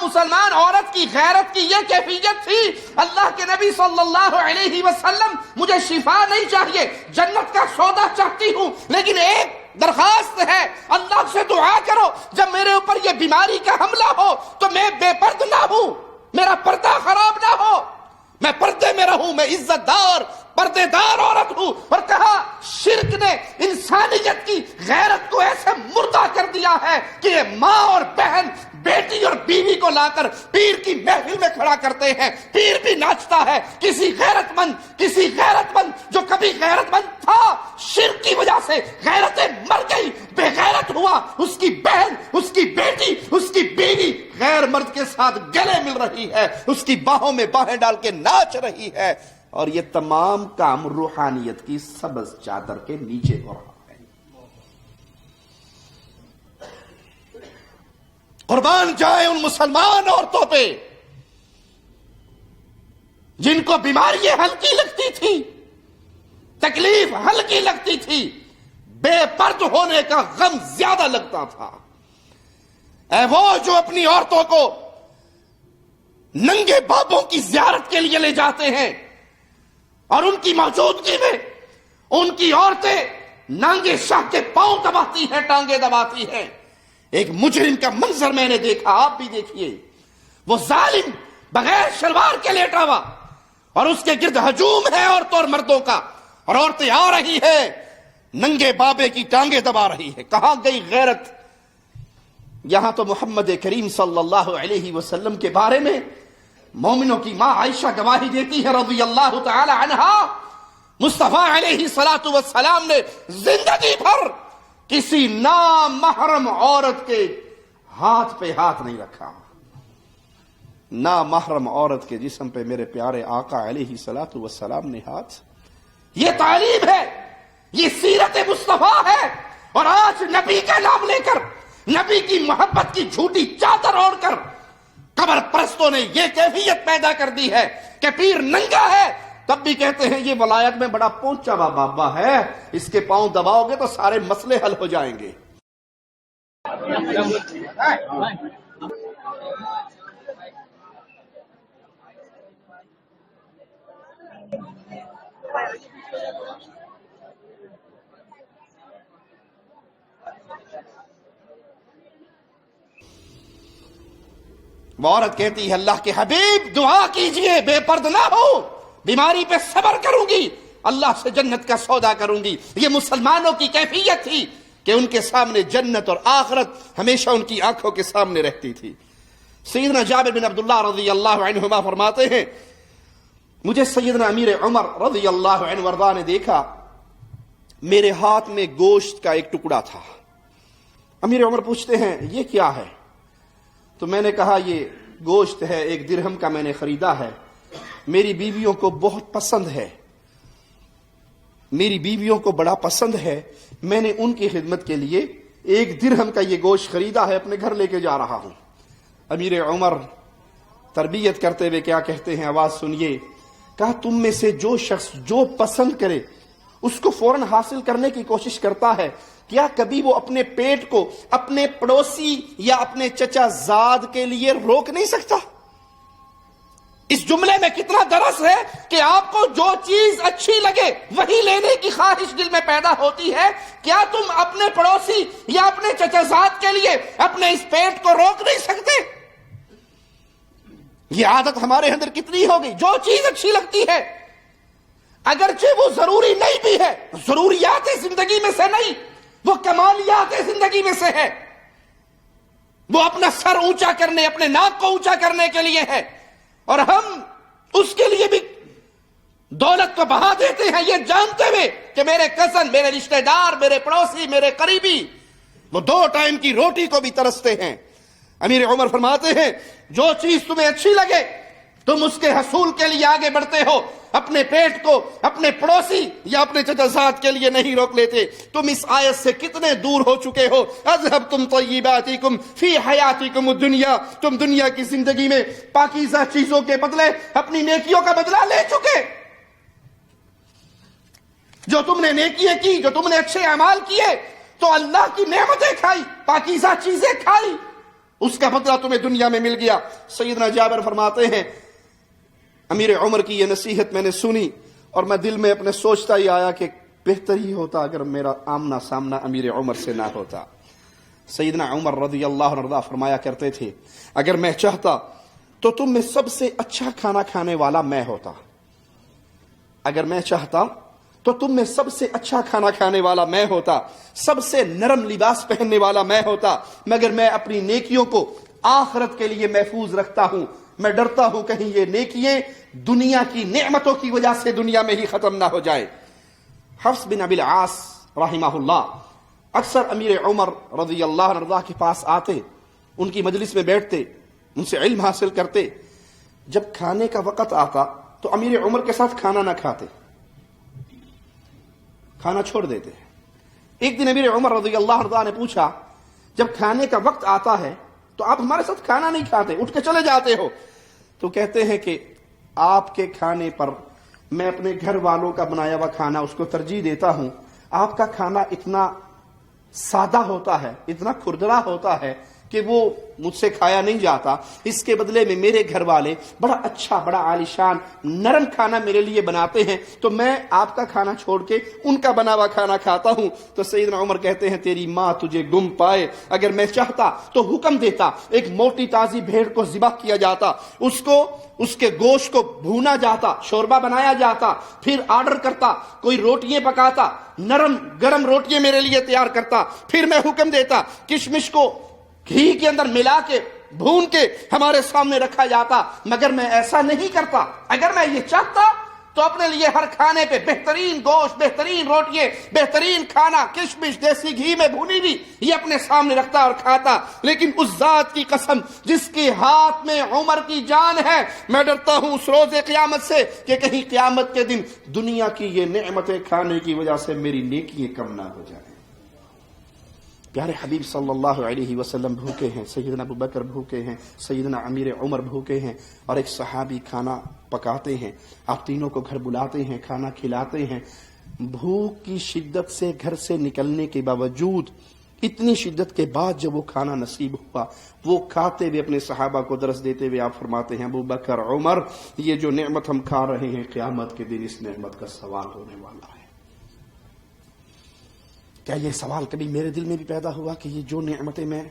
مسلمان عورت کی غیرت کی یہ کیفیت تھی، اللہ کے نبی صلی اللہ علیہ وسلم مجھے شفا نہیں چاہیے، جنت کا سودا چاہتی ہوں، لیکن ایک درخواست ہے، اللہ سے دعا کرو جب میرے اوپر یہ بیماری کا حملہ ہو تو میں بے پرد نہ ہوں، میرا پردہ خراب نہ ہو، میں پردے میں رہوں، میں عزت دار پردے دار عورت ہوں۔ اور کہا شرک نے انسانیت کی غیرت کو ایسے مردہ کر دیا ہے کہ یہ ماں اور بہن، بیٹی اور بیوی کو لا کر پیر کی محفل میں کھڑا کرتے ہیں، پیر بھی ناچتا ہے۔ کسی غیرت مند جو کبھی غیرت مند تھا، شرک کی وجہ سے غیرتیں مر گئی، بے غیرت ہوا، اس کی بہن، اس کی بیٹی، اس کی بیوی غیر مرد کے ساتھ گلے مل رہی ہے، اس کی باہوں میں باہیں ڈال کے ناچ رہی ہے، اور یہ تمام کام روحانیت کی سبز چادر کے نیچے ہو رہا ہے۔ قربان جائے ان مسلمان عورتوں پہ جن کو بیماری ہلکی لگتی تھی، تکلیف ہلکی لگتی تھی، بے پرد ہونے کا غم زیادہ لگتا تھا۔ اے وہ جو اپنی عورتوں کو ننگے بابوں کی زیارت کے لیے لے جاتے ہیں اور ان کی موجودگی میں ان کی عورتیں ننگے شاہ کے پاؤں دباتی ہیں، ٹانگیں دباتی ہیں۔ ایک مجرم کا منظر میں نے دیکھا، آپ بھی دیکھیے، وہ ظالم بغیر شلوار کے لیٹا ہوا اور اس کے گرد ہجوم ہے عورتوں اور مردوں کا، اور عورتیں آ رہی ہے ننگے بابے کی ٹانگیں دبا رہی ہے۔ کہاں گئی غیرت؟ یہاں تو محمد کریم صلی اللہ علیہ وسلم کے بارے میں مومنوں کی ماں عائشہ گواہی دیتی ہے رضی اللہ تعالی عنہا، مصطفیٰ علیہ الصلوۃ والسلام نے زندگی بھر کسی نامحرم عورت کے ہاتھ پہ ہاتھ نہیں رکھا۔ نامحرم عورت کے جسم پہ میرے پیارے آقا علیہ الصلوۃ والسلام نے ہاتھ۔ یہ تعلیم ہے، یہ سیرت مصطفیٰ ہے۔ اور آج نبی کا نام لے کر، نبی کی محبت کی جھوٹی چادر اوڑھ کر قبر پرستوں نے یہ کیفیت پیدا کر دی ہے کہ پیر ننگا ہے، تب بھی کہتے ہیں یہ ولایت میں بڑا پہنچا ہوا بابا ہے، اس کے پاؤں دباؤ گے تو سارے مسئلے حل ہو جائیں گے۔ وہ عورت کہتی ہے اللہ کے حبیب دعا کیجئے، بے پرد نہ ہو، بیماری پہ صبر کروں گی، اللہ سے جنت کا سودا کروں گی۔ یہ مسلمانوں کی کیفیت تھی کہ ان کے سامنے جنت اور آخرت ہمیشہ ان کی آنکھوں کے سامنے رہتی تھی۔ سیدنا جابر بن عبداللہ رضی اللہ عنہما فرماتے ہیں مجھے سیدنا امیر عمر رضی اللہ عنہ وارضاہ نے دیکھا، میرے ہاتھ میں گوشت کا ایک ٹکڑا تھا۔ امیر عمر پوچھتے ہیں یہ کیا ہے؟ تو میں نے کہا یہ گوشت ہے، 1 درہم کا میں نے خریدا ہے، میری بیویوں کو بہت پسند ہے، میری بیویوں کو بڑا پسند ہے، میں نے ان کی خدمت کے لیے 1 درہم کا یہ گوشت خریدا ہے، اپنے گھر لے کے جا رہا ہوں۔ امیر عمر تربیت کرتے ہوئے کیا کہتے ہیں، آواز سنیے، کہا تم میں سے جو شخص جو پسند کرے اس کو فوراً حاصل کرنے کی کوشش کرتا ہے، کیا کبھی وہ اپنے پیٹ کو اپنے پڑوسی یا اپنے چچا زاد کے لیے روک نہیں سکتا؟ اس جملے میں کتنا درس ہے کہ آپ کو جو چیز اچھی لگے وہی لینے کی خواہش دل میں پیدا ہوتی ہے، کیا تم اپنے پڑوسی یا اپنے چچا زاد کے لیے اپنے اس پیٹ کو روک نہیں سکتے؟ یہ عادت ہمارے اندر کتنی ہوگی، جو چیز اچھی لگتی ہے اگرچہ وہ ضروری نہیں بھی ہے، ضروریات زندگی میں سے نہیں، وہ کمالیات زندگی میں سے ہے، وہ اپنا سر اونچا کرنے، اپنے ناک کو اونچا کرنے کے لیے ہے، اور ہم اس کے لیے بھی دولت کو بہا دیتے ہیں یہ جانتے ہوئے کہ میرے کزن، میرے رشتہ دار، میرے پڑوسی، میرے قریبی وہ 2 ٹائم کی روٹی کو بھی ترستے ہیں۔ امیر عمر فرماتے ہیں جو چیز تمہیں اچھی لگے تم اس کے حصول کے لیے آگے بڑھتے ہو، اپنے پیٹ کو اپنے پڑوسی یا اپنے چچا زاد کے لیے نہیں روک لیتے۔ تم اس آیت سے کتنے دور ہو چکے ہو، اذهبتم طیباتکم فی حیاتکم الدنیا، تم دنیا کی زندگی میں پاکیزہ چیزوں کے بدلے اپنی نیکیوں کا بدلہ لے چکے۔ جو تم نے نیکیاں کی، جو تم نے اچھے اعمال کیے تو اللہ کی نعمتیں کھائی، پاکیزہ چیزیں کھائی، اس کا بدلہ تمہیں دنیا میں مل گیا۔ سیدنا جابر فرماتے ہیں امیر عمر کی یہ نصیحت میں نے سنی اور میں دل میں اپنے سوچتا ہی آیا کہ بہتر ہی ہوتا اگر میرا آمنا سامنا امیر عمر سے نہ ہوتا۔ سیدنا عمر رضی اللہ عنہ فرمایا کرتے تھے اگر میں چاہتا تو تم میں سب سے اچھا کھانا کھانے والا میں ہوتا، اگر میں چاہتا تو تم میں سب سے اچھا کھانا کھانے والا میں ہوتا، سب سے نرم لباس پہننے والا میں ہوتا، مگر میں اپنی نیکیوں کو آخرت کے لیے محفوظ رکھتا ہوں، میں ڈرتا ہوں کہیں یہ نیکییں دنیا کی نعمتوں کی وجہ سے دنیا میں ہی ختم نہ ہو جائے۔ حفص بن ابی العاص رحمہ اللہ اکثر امیر عمر رضی اللہ عنہ کے پاس آتے، ان کی مجلس میں بیٹھتے، ان سے علم حاصل کرتے۔ جب کھانے کا وقت آتا تو امیر عمر کے ساتھ کھانا نہ کھاتے، کھانا چھوڑ دیتے۔ ایک دن امیر عمر رضی اللہ عنہ نے پوچھا جب کھانے کا وقت آتا ہے تو آپ ہمارے ساتھ کھانا نہیں کھاتے، اٹھ کے چلے جاتے ہو؟ تو کہتے ہیں کہ آپ کے کھانے پر میں اپنے گھر والوں کا بنایا ہوا کھانا اس کو ترجیح دیتا ہوں، آپ کا کھانا اتنا سادہ ہوتا ہے، اتنا کھردرا ہوتا ہے کہ وہ مجھ سے کھایا نہیں جاتا، اس کے بدلے میں میرے گھر والے بڑا اچھا، بڑا عالیشان نرم کھانا میرے لیے بناتے ہیں تو میں آپ کا کھانا چھوڑ کے ان کا بنا ہوا کھانا کھاتا ہوں۔ تو سیدنا عمر کہتے ہیں تیری ماں تجھے گم پائے، اگر میں چاہتا تو حکم دیتا ایک موٹی تازی بھیڑ کو ذبح کیا جاتا، اس کے گوشت کو بھونا جاتا، شوربہ بنایا جاتا، پھر آرڈر کرتا، کوئی روٹیاں پکاتا، نرم گرم روٹیاں میرے لیے تیار کرتا، پھر میں حکم دیتا کشمش کو گھی کے اندر ملا کے بھون کے ہمارے سامنے رکھا جاتا، مگر میں ایسا نہیں کرتا۔ اگر میں یہ چاہتا تو اپنے لیے ہر کھانے پہ بہترین گوشت، بہترین روٹیاں، بہترین کھانا، کشمش دیسی گھی میں بھونی بھی یہ اپنے سامنے رکھتا اور کھاتا۔ لیکن اس ذات کی قسم جس کے ہاتھ میں عمر کی جان ہے، میں ڈرتا ہوں اس روز قیامت سے کہ کہیں قیامت کے دن دنیا کی یہ نعمتیں کھانے کی وجہ سے میری نیکیاں کم نہ ہو جائیں۔ پیارے حبیب صلی اللہ علیہ وسلم بھوکے ہیں، سیدنا ابو بکر بھوکے ہیں، سیدنا امیر عمر بھوکے ہیں، اور ایک صحابی کھانا پکاتے ہیں، آپ تینوں کو گھر بلاتے ہیں، کھانا کھلاتے ہیں. بھوک کی شدت سے گھر سے نکلنے کے باوجود، اتنی شدت کے بعد جب وہ کھانا نصیب ہوا، وہ کھاتے ہوئے اپنے صحابہ کو درس دیتے ہوئے آپ فرماتے ہیں ابو بکر، عمر، یہ جو نعمت ہم کھا رہے ہیں قیامت کے دن اس نعمت کا سوال ہونے والا ہے. کیا یہ سوال کبھی میرے دل میں بھی پیدا ہوا کہ یہ جو نعمتیں میں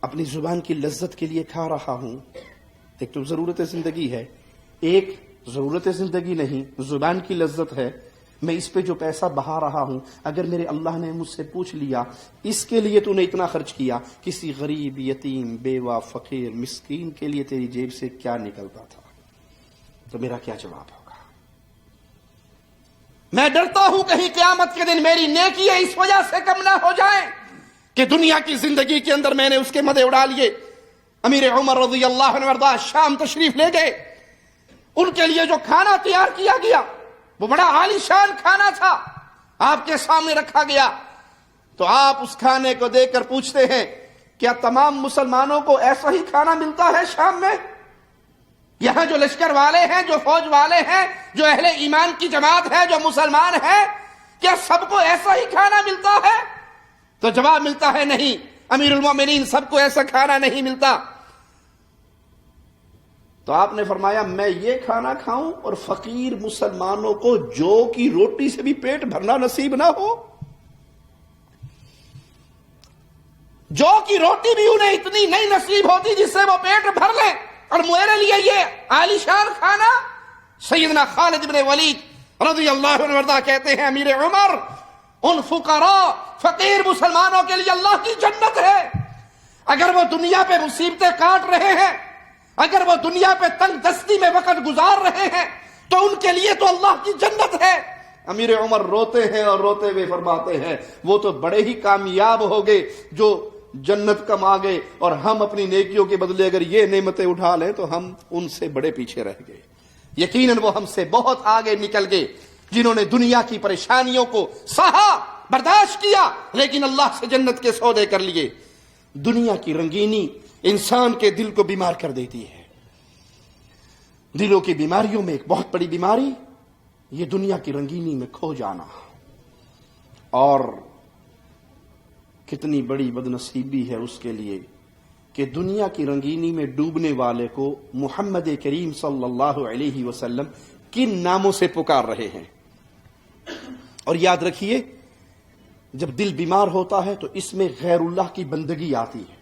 اپنی زبان کی لذت کے لیے کھا رہا ہوں، ایک تو ضرورت زندگی ہے، ایک ضرورت زندگی نہیں، زبان کی لذت ہے، میں اس پہ جو پیسہ بہا رہا ہوں، اگر میرے اللہ نے مجھ سے پوچھ لیا اس کے لیے تو نے اتنا خرچ کیا، کسی غریب، یتیم، بیوہ، فقیر، مسکین کے لیے تیری جیب سے کیا نکلتا تھا، تو میرا کیا جواب ہوگا؟ میں ڈرتا ہوں کہیں قیامت کے دن میری نیکیاں اس وجہ سے کم نہ ہو جائیں کہ دنیا کی زندگی کے اندر میں نے اس کے مدے اڑا لیے. امیر عمر رضی اللہ عنہ وارضاہ شام تشریف لے گئے، ان کے لیے جو کھانا تیار کیا گیا وہ بڑا عالی شان کھانا تھا، آپ کے سامنے رکھا گیا. تو آپ اس کھانے کو دیکھ کر پوچھتے ہیں کیا تمام مسلمانوں کو ایسا ہی کھانا ملتا ہے شام میں؟ یہاں جو لشکر والے ہیں، جو فوج والے ہیں، جو اہل ایمان کی جماعت ہے، جو مسلمان ہیں، کیا سب کو ایسا ہی کھانا ملتا ہے؟ تو جواب ملتا ہے نہیں امیر المومنین، سب کو ایسا کھانا نہیں ملتا. تو آپ نے فرمایا میں یہ کھانا کھاؤں اور فقیر مسلمانوں کو جو کی روٹی سے بھی پیٹ بھرنا نصیب نہ ہو؟ جو کی روٹی بھی انہیں اتنی نہیں نصیب ہوتی جس سے وہ پیٹ بھر لیں، اور میرے لیے یہ عالی شان کھانا؟ سیدنا خالد بن ولید رضی اللہ عنہ وارضاہ کہتے ہیں امیر عمر، ان فقراء، فقیر مسلمانوں کے لیے اللہ کی جنت ہے. اگر وہ دنیا پہ مصیبتیں کاٹ رہے ہیں، اگر وہ دنیا پہ تنگ دستی میں وقت گزار رہے ہیں، تو ان کے لیے تو اللہ کی جنت ہے. امیر عمر روتے ہیں اور روتے ہوئے فرماتے ہیں وہ تو بڑے ہی کامیاب ہو گئے جو جنت کما گئے، اور ہم اپنی نیکیوں کے بدلے اگر یہ نعمتیں اٹھا لیں تو ہم ان سے بڑے پیچھے رہ گئے. یقیناً وہ ہم سے بہت آگے نکل گئے جنہوں نے دنیا کی پریشانیوں کو سہا، برداشت کیا، لیکن اللہ سے جنت کے سودے کر لیے. دنیا کی رنگینی انسان کے دل کو بیمار کر دیتی ہے. دلوں کی بیماریوں میں ایک بہت بڑی بیماری یہ دنیا کی رنگینی میں کھو جانا، اور کتنی بڑی بدنصیبی ہے اس کے لیے کہ دنیا کی رنگینی میں ڈوبنے والے کو محمد کریم صلی اللہ علیہ وسلم کن ناموں سے پکار رہے ہیں. اور یاد رکھیے جب دل بیمار ہوتا ہے تو اس میں غیر اللہ کی بندگی آتی ہے،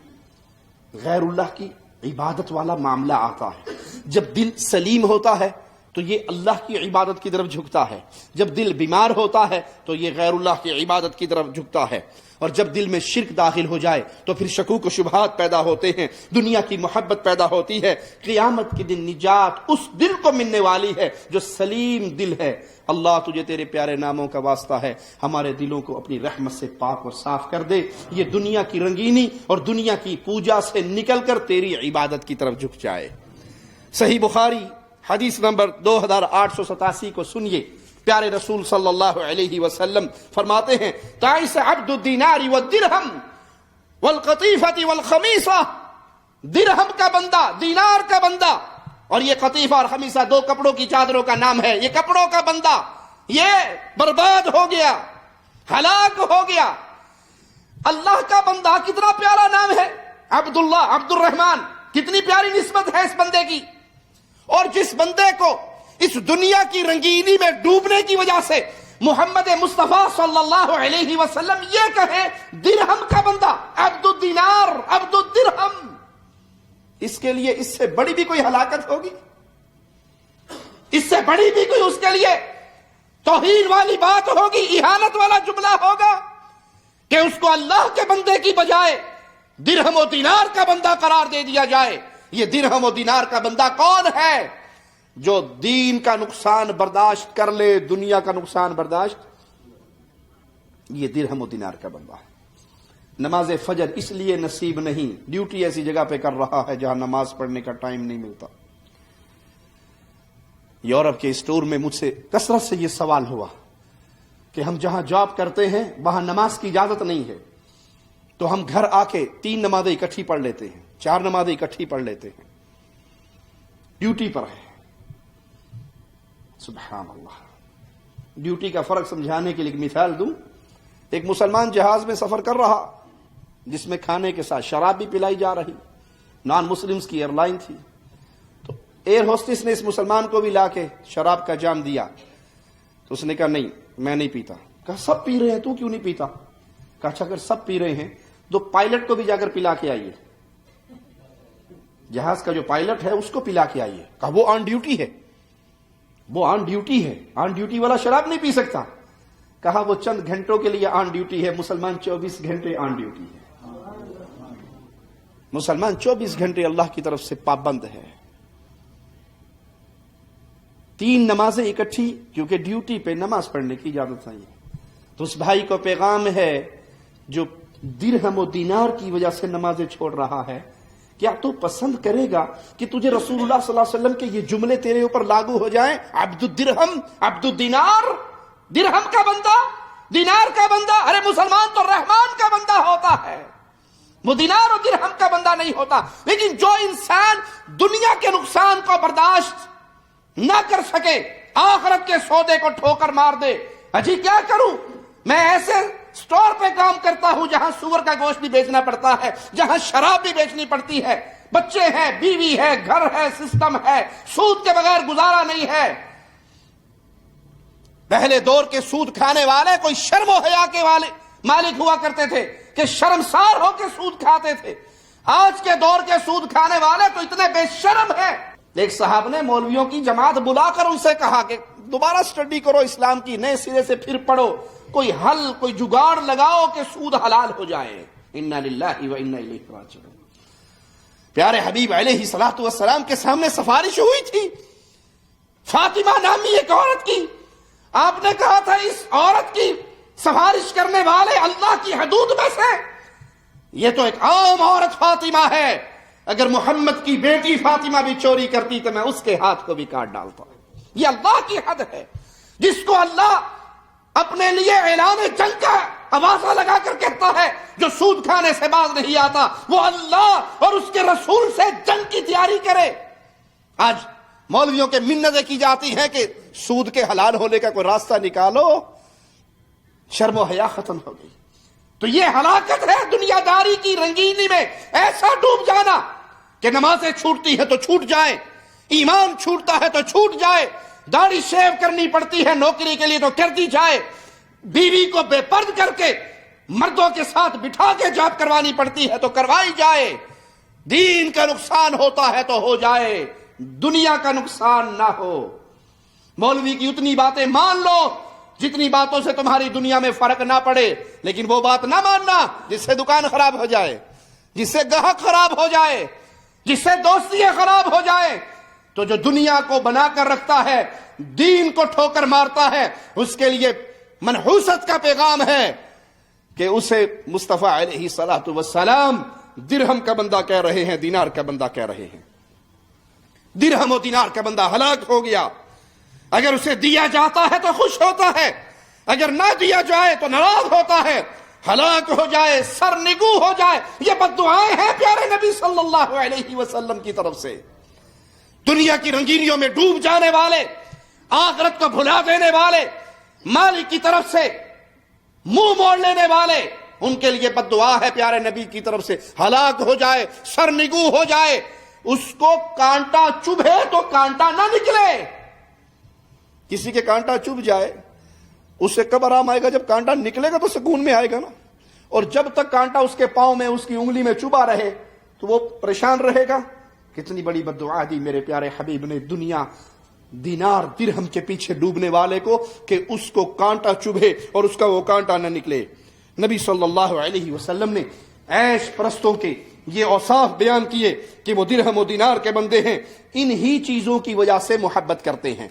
غیر اللہ کی عبادت والا معاملہ آتا ہے. جب دل سلیم ہوتا ہے تو یہ اللہ کی عبادت کی طرف جھکتا ہے، جب دل بیمار ہوتا ہے تو یہ غیر اللہ کی عبادت کی طرف جھکتا ہے، اور جب دل میں شرک داخل ہو جائے تو پھر شکوک و شبہات پیدا ہوتے ہیں، دنیا کی محبت پیدا ہوتی ہے. قیامت کے دن نجات اس دل کو ملنے والی ہے جو سلیم دل ہے. اللہ تجھے تیرے پیارے ناموں کا واسطہ ہے ہمارے دلوں کو اپنی رحمت سے پاک اور صاف کر دے، یہ دنیا کی رنگینی اور دنیا کی پوجا سے نکل کر تیری عبادت کی طرف جھک جائے. صحیح بخاری حدیث نمبر 2887 کو سنیے. پیارے رسول صلی اللہ علیہ وسلم فرماتے ہیں تعیس عبد الدینار والدرہم والقطیفۃ والخمیصہ، درہم کا بندہ، دینار کا بندہ، اور یہ قطیفہ اور خمیصہ دو کپڑوں کی چادروں کا نام ہے. یہ کپڑوں کا بندہ یہ برباد ہو گیا، ہلاک ہو گیا. اللہ کا بندہ کتنا پیارا نام ہے، عبداللہ، عبد الرحمن، کتنی پیاری نسبت ہے اس بندے کی. اور جس بندے کو اس دنیا کی رنگینی میں ڈوبنے کی وجہ سے محمد مصطفیٰ صلی اللہ علیہ وسلم یہ کہے درہم کا بندہ، عبد الدینار، عبد الدرہم، اس کے لیے اس سے بڑی بھی کوئی ہلاکت ہوگی؟ اس سے بڑی بھی کوئی اس کے لیے توہین والی بات ہوگی، اہانت والا جملہ ہوگا کہ اس کو اللہ کے بندے کی بجائے درہم و دینار کا بندہ قرار دے دیا جائے؟ یہ درہم و دینار کا بندہ کون ہے؟ جو دین کا نقصان برداشت کر لے، دنیا کا نقصان برداشت، یہ درہم و دینار کا بندہ ہے. نماز فجر اس لیے نصیب نہیں، ڈیوٹی ایسی جگہ پہ کر رہا ہے جہاں نماز پڑھنے کا ٹائم نہیں ملتا. یورپ کے اسٹور میں مجھ سے کثرت سے یہ سوال ہوا کہ ہم جہاں جاب کرتے ہیں وہاں نماز کی اجازت نہیں ہے، تو ہم گھر آ کے 3 نمازیں اکٹھی پڑھ لیتے ہیں، 4 نمازیں اکٹھی پڑھ لیتے ہیں، ڈیوٹی پر ہے. سبحان اللہ. ڈیوٹی کا فرق سمجھانے کے لیے ایک مثال دوں. ایک مسلمان جہاز میں سفر کر رہا جس میں کھانے کے ساتھ شراب بھی پلائی جا رہی، نان مسلمز کی ایئر لائن تھی. تو ایئر ہوسٹس نے اس مسلمان کو بھی لا کے شراب کا جام دیا. تو اس نے کہا نہیں میں نہیں پیتا. کہا سب پی رہے ہیں تو کیوں نہیں پیتا؟ کہا اچھا اگر سب پی رہے ہیں تو پائلٹ کو بھی جا کر پلا کے آئیے، جہاز کا جو پائلٹ ہے اس کو پلا کے آئیے. کہا وہ آن ڈیوٹی ہے، وہ آن ڈیوٹی ہے، آن ڈیوٹی والا شراب نہیں پی سکتا. کہا وہ چند گھنٹوں کے لیے آن ڈیوٹی ہے، مسلمان 24 گھنٹے آن ڈیوٹی ہے. مسلمان 24 گھنٹے اللہ کی طرف سے پابند ہے. 3 نمازیں اکٹھی، کیونکہ ڈیوٹی پہ نماز پڑھنے کی اجازت نہیں. تو اس بھائی کو پیغام ہے جو درہم و دینار کی وجہ سے نمازیں چھوڑ رہا ہے، کیا تو پسند کرے گا کہ تجھے رسول اللہ صلی اللہ علیہ وسلم کے یہ جملے تیرے اوپر لاگو ہو جائیں؟ عبد الدرہم عبد الدینار، درہم کا بندہ دینار کا بندہ. ارے مسلمان تو رحمان کا بندہ ہوتا ہے، وہ دینار اور درہم کا بندہ نہیں ہوتا. لیکن جو انسان دنیا کے نقصان کو برداشت نہ کر سکے، آخرت کے سودے کو ٹھوکر مار دے، اجی کیا کروں، میں ایسے سٹور پہ کام کرتا ہوں جہاں سور کا گوشت بھی بیچنا پڑتا ہے، جہاں شراب بھی بیچنی پڑتی ہے، بچے ہیں، بیوی ہے، گھر ہے، سسٹم ہے، سود کے بغیر گزارا نہیں ہے. پہلے دور کے سود کھانے والے کوئی شرم و حیا کے والے مالک ہوا کرتے تھے کہ شرمسار ہو کے سود کھاتے تھے. آج کے دور کے سود کھانے والے تو اتنے بے شرم ہیں. ایک صاحب نے مولویوں کی جماعت بلا کر ان سے کہا کہ دوبارہ سٹڈی کرو اسلام کی، نئے سرے سے پھر پڑھو، کوئی حل کوئی جگاڑ لگاؤ کہ سود حلال ہو جائے. انا للہ و انا الیہ راجعون. پیارے حبیب علیہ الصلوۃ والسلام کے سامنے سفارش ہوئی تھی فاطمہ نامی ایک عورت کی. آپ نے کہا تھا اس عورت کی سفارش کرنے والے اللہ کی حدود میں سے. یہ تو ایک عام عورت فاطمہ ہے، اگر محمد کی بیٹی فاطمہ بھی چوری کرتی تو میں اس کے ہاتھ کو بھی کاٹ ڈالتا. یہ اللہ کی حد ہے. جس کو اللہ اپنے لیے اعلان جنگ کا آوازہ لگا کر کہتا ہے جو سود کھانے سے باز نہیں آتا، وہ اللہ اور اس کے رسول سے جنگ کی تیاری کرے. آج مولویوں کے منتیں کی جاتی ہیں کہ سود کے حلال ہونے کا کوئی راستہ نکالو. شرم و حیا ختم ہو گئی. تو یہ ہلاکت ہے دنیا داری کی رنگینی میں ایسا ڈوب جانا کہ نمازیں چھوٹتی ہے تو چھوٹ جائے، ایمان چھوٹتا ہے تو چھوٹ جائے، داڑھی شیو کرنی پڑتی ہے نوکری کے لیے تو کر دی جائے، بیوی کو بے پرد کر کے مردوں کے ساتھ بٹھا کے جاب کروانی پڑتی ہے تو کروائی جائے. دین کا نقصان ہوتا ہے تو ہو جائے، دنیا کا نقصان نہ ہو. مولوی کی اتنی باتیں مان لو جتنی باتوں سے تمہاری دنیا میں فرق نہ پڑے، لیکن وہ بات نہ ماننا جس سے دکان خراب ہو جائے، جس سے گاہک خراب ہو جائے، جس سے دوستیاں خراب ہو جائے. تو جو دنیا کو بنا کر رکھتا ہے، دین کو ٹھوکر مارتا ہے، اس کے لیے منحوست کا پیغام ہے کہ اسے مصطفیٰ علیہ الصلوۃ والسلام درہم کا بندہ کہہ رہے ہیں، دینار کا بندہ کہہ رہے ہیں. درہم و دینار کا بندہ ہلاک ہو گیا. اگر اسے دیا جاتا ہے تو خوش ہوتا ہے، اگر نہ دیا جائے تو ناراض ہوتا ہے. ہلاک ہو جائے، سرنگو ہو جائے، یہ بد دعائیں ہیں پیارے نبی صلی اللہ علیہ وسلم کی طرف سے. دنیا کی رنگینیوں میں ڈوب جانے والے، آخرت کو بھلا دینے والے، مالک کی طرف سے منہ موڑ لینے والے، ان کے لیے بد دعا ہے پیارے نبی کی طرف سے. ہلاک ہو جائے، سرنگو ہو جائے، اس کو کانٹا چبھے تو کانٹا نہ نکلے. کسی کے کانٹا چبھ جائے اسے کب آرام آئے گا؟ جب کانٹا نکلے گا تو سکون میں آئے گا نا. اور جب تک کانٹا اس کے پاؤں میں، اس کی انگلی میں چبھا رہے تو وہ پریشان رہے گا. کتنی بڑی بد دعا دی میرے پیارے حبیب نے دنیا دینار درہم کے پیچھے ڈوبنے والے کو کہ اس کو کانٹا چبھے اور اس کا وہ کانٹا نہ نکلے. نبی صلی اللہ علیہ وسلم نے عیش پرستوں کے یہ اوصاف بیان کیے کہ وہ درہم و دینار کے بندے ہیں، انہی چیزوں کی وجہ سے محبت کرتے ہیں.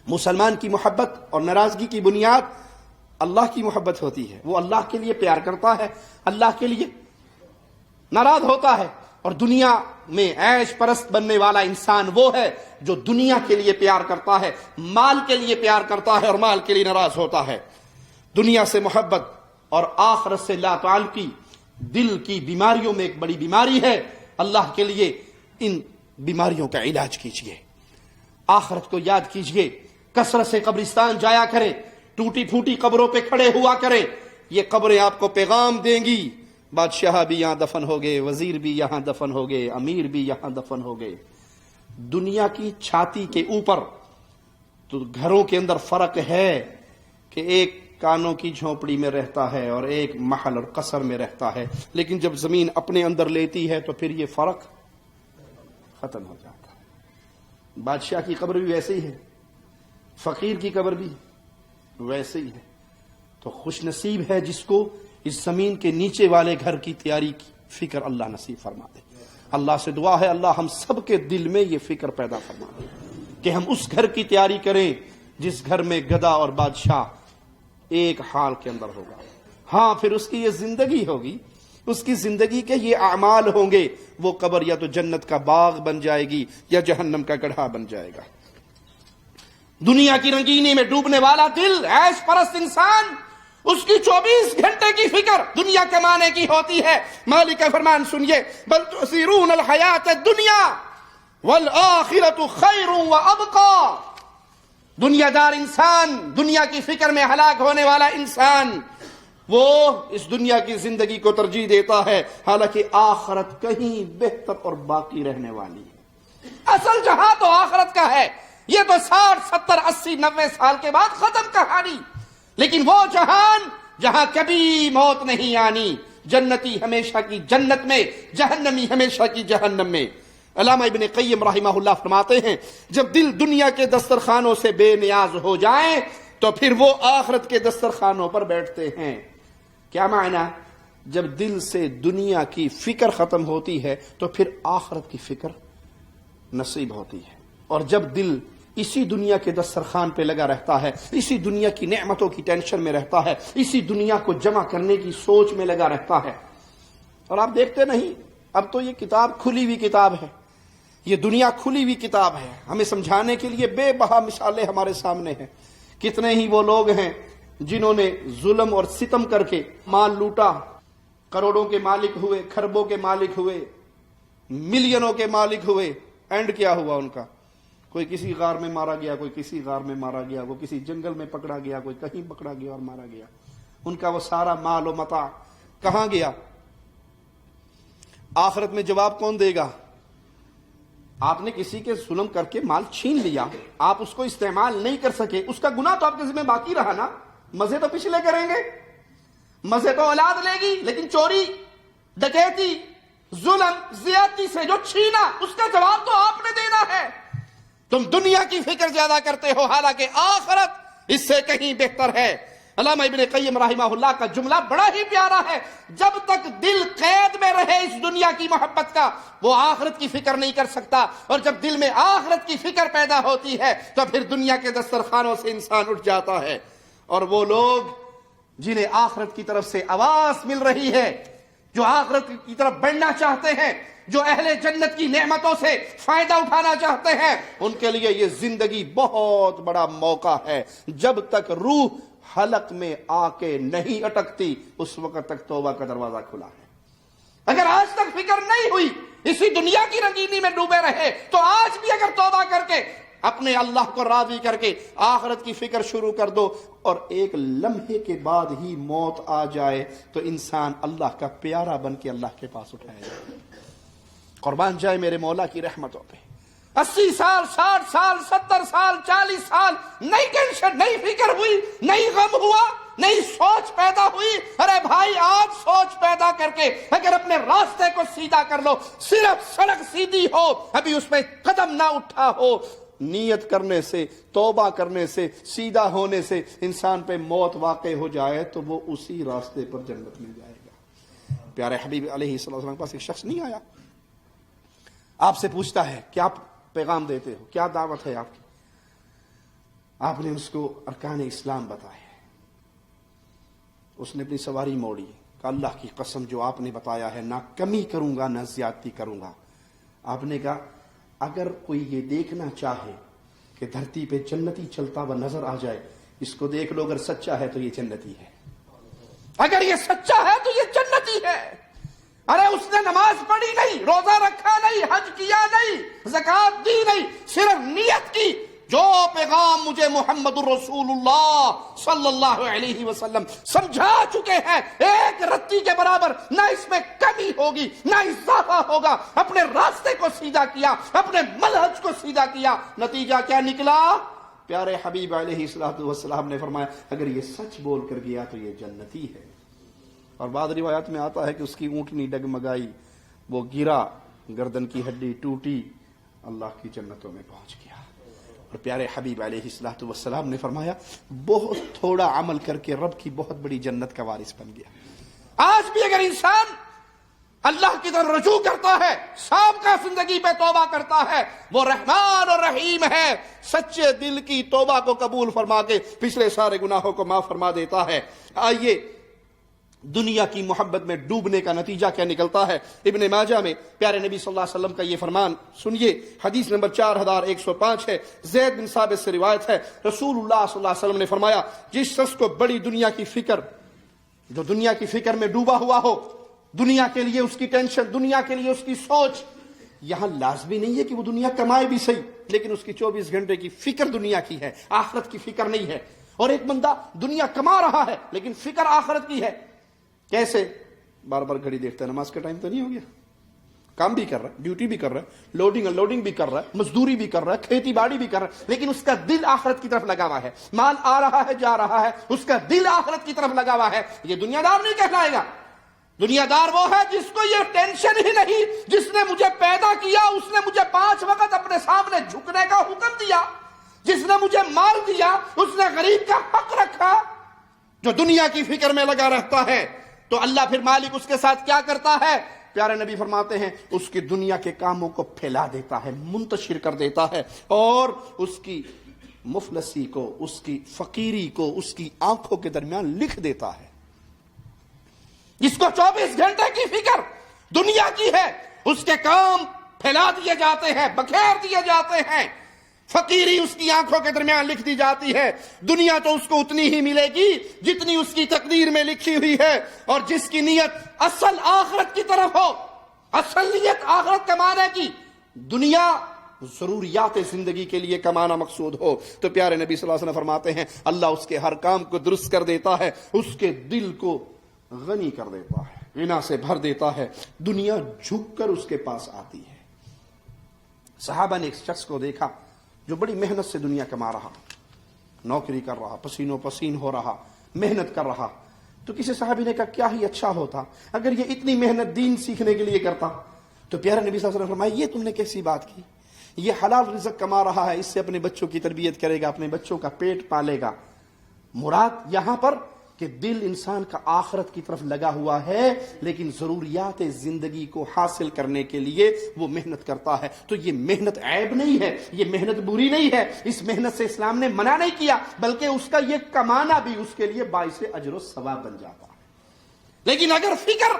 مسلمان کی محبت اور ناراضگی کی بنیاد اللہ کی محبت ہوتی ہے. وہ اللہ کے لیے پیار کرتا ہے، اللہ کے لیے ناراض ہوتا ہے. اور دنیا میں عیش پرست بننے والا انسان وہ ہے جو دنیا کے لیے پیار کرتا ہے، مال کے لیے پیار کرتا ہے اور مال کے لیے ناراض ہوتا ہے. دنیا سے محبت اور آخرت سے لا تعلقی دل کی بیماریوں میں ایک بڑی بیماری ہے. اللہ کے لیے ان بیماریوں کا علاج کیجئے, آخرت کو یاد کیجئے, کثرت سے قبرستان جایا کرے, ٹوٹی پھوٹی قبروں پہ کھڑے ہوا کرے. یہ قبریں آپ کو پیغام دیں گی. بادشاہ بھی یہاں دفن ہو گئے, وزیر بھی یہاں دفن ہو گئے, امیر بھی یہاں دفن ہو گئے. دنیا کی چھاتی کے اوپر تو گھروں کے اندر فرق ہے کہ ایک کانوں کی جھونپڑی میں رہتا ہے اور ایک محل اور قصر میں رہتا ہے, لیکن جب زمین اپنے اندر لیتی ہے تو پھر یہ فرق ختم ہو جاتا ہے. بادشاہ کی قبر بھی ویسے ہی ہے, فقیر کی قبر بھی ویسے ہی ہے. تو خوش نصیب ہے جس کو اس زمین کے نیچے والے گھر کی تیاری کی فکر اللہ نصیب فرما دے. اللہ سے دعا ہے اللہ ہم سب کے دل میں یہ فکر پیدا فرما دے کہ ہم اس گھر کی تیاری کریں جس گھر میں گدا اور بادشاہ ایک حال کے اندر ہوگا. ہاں پھر اس کی یہ زندگی ہوگی, اس کی زندگی کے یہ اعمال ہوں گے. وہ قبر یا تو جنت کا باغ بن جائے گی یا جہنم کا گڑھا بن جائے گا. دنیا کی رنگینی میں ڈوبنے والا دل, عیش پرست انسان, اس کی 24 گھنٹے کی فکر دنیا کمانے کی ہوتی ہے. مالک کا فرمان سنیے, بل تؤثرون الحیات الدنیا والآخرۃ خیر وابقی. دنیا دار انسان, دنیا کی فکر میں ہلاک ہونے والا انسان, وہ اس دنیا کی زندگی کو ترجیح دیتا ہے, حالانکہ آخرت کہیں بہتر اور باقی رہنے والی ہے. اصل جہاں تو آخرت کا ہے. یہ تو 60 70 80 90 سال کے بعد ختم کہانی. لیکن وہ جہان جہاں کبھی موت نہیں آنی, جنتی ہمیشہ کی جنت میں, جہنمی ہمیشہ کی جہنم میں. علامہ ابن قیم رحمہ اللہ فرماتے ہیں جب دل دنیا کے دسترخوانوں سے بے نیاز ہو جائیں تو پھر وہ آخرت کے دسترخوانوں پر بیٹھتے ہیں. کیا معنی؟ جب دل سے دنیا کی فکر ختم ہوتی ہے تو پھر آخرت کی فکر نصیب ہوتی ہے. اور جب دل اسی دنیا کے دسترخوان پہ لگا رہتا ہے, اسی دنیا کی نعمتوں کی ٹینشن میں رہتا ہے, اسی دنیا کو جمع کرنے کی سوچ میں لگا رہتا ہے, اور آپ دیکھتے نہیں, اب تو یہ کتاب کھلی ہوئی کتاب ہے, یہ دنیا کھلی ہوئی کتاب ہے. ہمیں سمجھانے کے لیے بے بہا مثالیں ہمارے سامنے ہیں. کتنے ہی وہ لوگ ہیں جنہوں نے ظلم اور ستم کر کے مال لوٹا, کروڑوں کے مالک ہوئے, کھربوں کے مالک ہوئے, ملینوں کے مالک ہوئے. اینڈ کیا ہوا ان کا؟ کوئی کسی غار میں مارا گیا, کوئی کسی غار میں مارا گیا, وہ کسی جنگل میں پکڑا گیا, کوئی کہیں پکڑا گیا اور مارا گیا. ان کا وہ سارا مال و متاع کہاں گیا؟ آخرت میں جواب کون دے گا؟ آپ نے کسی کے ظلم کر کے مال چھین لیا, آپ اس کو استعمال نہیں کر سکے, اس کا گناہ تو آپ کے ذمہ باقی رہا نا. مزے تو پچھلے کریں گے, مزے تو اولاد لے گی, لیکن چوری, ڈکیتی, ظلم, زیادتی سے جو چھینا اس کا جواب تو آپ نے دینا ہے. تم دنیا کی فکر زیادہ کرتے ہو, حالانکہ آخرت اس سے کہیں بہتر ہے. علامہ ابن قیم رحمہ اللہ کا جملہ بڑا ہی پیارا ہے, جب تک دل قید میں رہے اس دنیا کی محبت کا وہ آخرت کی فکر نہیں کر سکتا, اور جب دل میں آخرت کی فکر پیدا ہوتی ہے تو پھر دنیا کے دسترخوانوں سے انسان اٹھ جاتا ہے. اور وہ لوگ جنہیں آخرت کی طرف سے آواز مل رہی ہے, جو آخرت کی طرف بڑھنا چاہتے ہیں, جو اہل جنت کی نعمتوں سے فائدہ اٹھانا چاہتے ہیں, ان کے لیے یہ زندگی بہت بڑا موقع ہے. جب تک روح حلق میں آ کے نہیں اٹکتی اس وقت تک توبہ کا دروازہ کھلا ہے. اگر آج تک فکر نہیں ہوئی, اسی دنیا کی رنگینی میں ڈوبے رہے, تو آج بھی اگر توبہ کر کے اپنے اللہ کو راضی کر کے آخرت کی فکر شروع کر دو, اور ایک لمحے کے بعد ہی موت آ جائے تو انسان اللہ کا پیارا بن کے اللہ کے پاس اٹھائے جائے. قربان جائے میرے مولا کی رحمتوں پہ. 80 سال, 60 سال, 70 سال, 40 سال نئی ٹینشن, نئی فکر ہوئی, نئی غم ہوا, نئی سوچ پیدا ہوئی. ارے بھائی آج سوچ پیدا کر کے اگر اپنے راستے کو سیدھا کر لو, صرف سڑک سیدھی ہو, ابھی اس پہ قدم نہ اٹھا ہو, نیت کرنے سے, توبہ کرنے سے, سیدھا ہونے سے انسان پہ موت واقع ہو جائے تو وہ اسی راستے پر جنت مل جائے گا. پیارے حبیب علیہ الصلوۃ والسلام کے پاس ایک شخص نہیں آیا, آپ سے پوچھتا ہے کیا پیغام دیتے ہو, کیا دعوت ہے آپ کی؟ آپ نے اس کو ارکان اسلام بتائے. اس نے اپنی سواری موڑی, کہ اللہ کی قسم جو آپ نے بتایا ہے نہ کمی کروں گا نہ زیادتی کروں گا. آپ نے کہا اگر کوئی یہ دیکھنا چاہے کہ دھرتی پہ جنتی چلتا ہوا نظر آ جائے, اس کو دیکھ لو, اگر سچا ہے تو یہ جنتی ہے, اگر یہ سچا ہے تو یہ جنتی ہے. ارے اس نے نماز پڑھی نہیں، روزہ رکھا نہیں، حج کیا نہیں، زکات دی نہیں، صرف نیت کی جو پیغام مجھے محمد الرسول اللہ صلی اللہ علیہ وسلم سمجھا چکے ہیں، ایک رتی کے برابر نہ اس میں کمی ہوگی نہ اضافہ ہوگا، اپنے راستے کو سیدھا کیا، اپنے منہج کو سیدھا کیا، نتیجہ کیا نکلا؟ پیارے حبیب علیہ السلام نے فرمایا اگر یہ سچ بول کر گیا تو یہ جنتی ہے۔ اور بعض روایات میں آتا ہے کہ اس کی اونٹنی ڈگمگائی، وہ گرا، گردن کی ہڈی ٹوٹی، اللہ کی جنتوں میں پہنچ گیا۔ اور پیارے حبیب علیہ السلام نے فرمایا بہت تھوڑا عمل کر کے رب کی بہت بڑی جنت کا وارث بن گیا۔ آج بھی اگر انسان اللہ کی طرف رجوع کرتا ہے، سابقہ زندگی پہ توبہ کرتا ہے، وہ رحمان اور رحیم ہے، سچے دل کی توبہ کو قبول فرما کے پچھلے سارے گناہوں کو معاف فرما دیتا ہے۔ آئیے دنیا کی محبت میں ڈوبنے کا نتیجہ کیا نکلتا ہے؟ ابن ماجہ میں پیارے نبی صلی اللہ علیہ وسلم کا یہ فرمان سنیے، حدیث نمبر 4105 ہے، زید بن ثابت سے روایت ہے، رسول اللہ صلی اللہ علیہ وسلم نے فرمایا جس شخص کو بڑی دنیا کی فکر، جو دنیا کی فکر میں ڈوبا ہوا ہو، دنیا کے لیے اس کی ٹینشن، دنیا کے لیے اس کی سوچ، یہاں لازمی نہیں ہے کہ وہ دنیا کمائے بھی صحیح، لیکن اس کی 24 گھنٹے کی فکر دنیا کی ہے، آخرت کی فکر نہیں ہے۔ اور ایک بندہ دنیا کما رہا ہے لیکن فکر آخرت کی ہے، کیسے؟ بار بار گھڑی دیکھتا ہے، نماز کا ٹائم تو نہیں ہو گیا، کام بھی کر رہا ہے، ڈیوٹی بھی کر رہا ہے، لوڈنگ ان لوڈنگ بھی کر رہا ہے، مزدوری بھی کر رہا ہے، کھیتی باڑی بھی کر رہا ہے، لیکن اس کا دل آخرت کی طرف لگا ہوا ہے، مال آ رہا ہے جا رہا ہے، اس کا دل آخرت کی طرف لگا ہوا ہے، یہ دنیا دار نہیں کہلائے گا۔ دنیا دار وہ ہے جس کو یہ ٹینشن ہی نہیں، جس نے مجھے پیدا کیا، اس نے مجھے 5 وقت اپنے سامنے جھکنے کا حکم دیا، جس نے مجھے مال دیا، اس نے غریب کا حق رکھا۔ جو دنیا کی فکر میں لگا رہتا ہے تو اللہ پھر مالک اس کے ساتھ کیا کرتا ہے؟ پیارے نبی فرماتے ہیں اس کی دنیا کے کاموں کو پھیلا دیتا ہے، منتشر کر دیتا ہے، اور اس کی مفلسی کو، اس کی فقیری کو اس کی آنکھوں کے درمیان لکھ دیتا ہے۔ جس کو 24 گھنٹے کی فکر دنیا کی ہے، اس کے کام پھیلا دیے جاتے ہیں، بکھیر دیے جاتے ہیں، فقیری اس کی آنکھوں کے درمیان لکھ دی جاتی ہے۔ دنیا تو اس کو اتنی ہی ملے گی جتنی اس کی تقدیر میں لکھی ہوئی ہے، اور جس کی نیت اصل آخرت کی طرف ہو، اصل نیت آخرت کمانے کی، دنیا ضروریات زندگی کے لیے کمانا مقصود ہو، تو پیارے نبی صلی اللہ علیہ وسلم فرماتے ہیں اللہ اس کے ہر کام کو درست کر دیتا ہے، اس کے دل کو غنی کر دیتا ہے، غنا سے بھر دیتا ہے، دنیا جھک کر اس کے پاس آتی ہے۔ صحابہ نے ایک شخص کو دیکھا جو بڑی محنت سے دنیا کما رہا، نوکری کر رہا، پسینوں پسین ہو رہا، محنت کر رہا، تو کسی صحابی نے کہا کیا ہی اچھا ہوتا اگر یہ اتنی محنت دین سیکھنے کے لیے کرتا۔ تو پیارے نبی صلی اللہ علیہ وسلم نے فرمایا یہ تم نے کیسی بات کی، یہ حلال رزق کما رہا ہے، اس سے اپنے بچوں کی تربیت کرے گا، اپنے بچوں کا پیٹ پالے گا۔ مراد یہاں پر کہ دل انسان کا آخرت کی طرف لگا ہوا ہے، لیکن ضروریات زندگی کو حاصل کرنے کے لیے وہ محنت کرتا ہے، تو یہ محنت عیب نہیں ہے، یہ محنت بری نہیں ہے، اس محنت سے اسلام نے منع نہیں کیا، بلکہ اس کا یہ کمانا بھی اس کے لیے باعث اجر و ثواب بن جاتا ہے۔ لیکن اگر فکر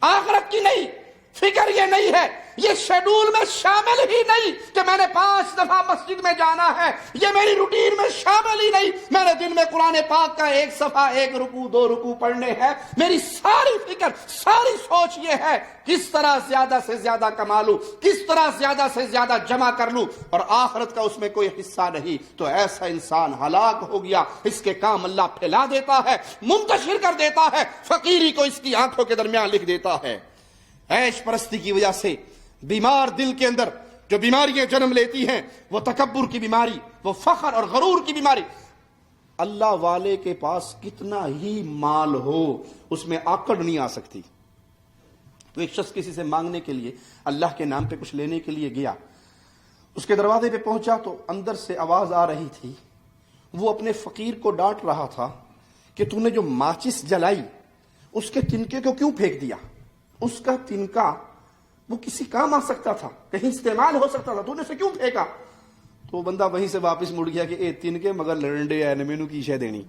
آخرت کی نہیں، فکر یہ نہیں ہے، یہ شیڈول میں شامل ہی نہیں کہ میں نے 5 دفعہ مسجد میں جانا ہے، یہ میری روٹین میں شامل ہی نہیں، میں نے دن میں قرآن پاک کا 1 صفحہ 1 رکوع 2 رکوع پڑھنے ہیں، میری ساری فکر، ساری سوچ یہ ہے کس طرح زیادہ سے زیادہ کما لوں، کس طرح زیادہ سے زیادہ جمع کر لوں، اور آخرت کا اس میں کوئی حصہ نہیں، تو ایسا انسان ہلاک ہو گیا۔ اس کے کام اللہ پھیلا دیتا ہے، منتشر کر دیتا ہے، فقیری کو اس کی آنکھوں کے درمیان لکھ دیتا ہے۔ عیش پرستی کی وجہ سے بیمار دل کے اندر جو بیماریاں جنم لیتی ہیں، وہ تکبر کی بیماری، وہ فخر اور غرور کی بیماری۔ اللہ والے کے پاس کتنا ہی مال ہو اس میں آکڑ نہیں آ سکتی۔ تو ایک شخص کسی سے مانگنے کے لیے، اللہ کے نام پہ کچھ لینے کے لیے گیا، اس کے دروازے پہ پہنچا تو اندر سے آواز آ رہی تھی، وہ اپنے فقیر کو ڈانٹ رہا تھا کہ تو نے جو ماچس جلائی اس کے تنکے کو کیوں پھینک دیا، اس کا تنکا وہ کسی کام آ سکتا تھا، کہیں استعمال ہو سکتا تھا، تو نے اسے کیوں پھینکا؟ تو وہ بندہ وہیں سے واپس مڑ گیا کہ اے تنکے مگر لڑنڈے ہے مینو کی شے دینی،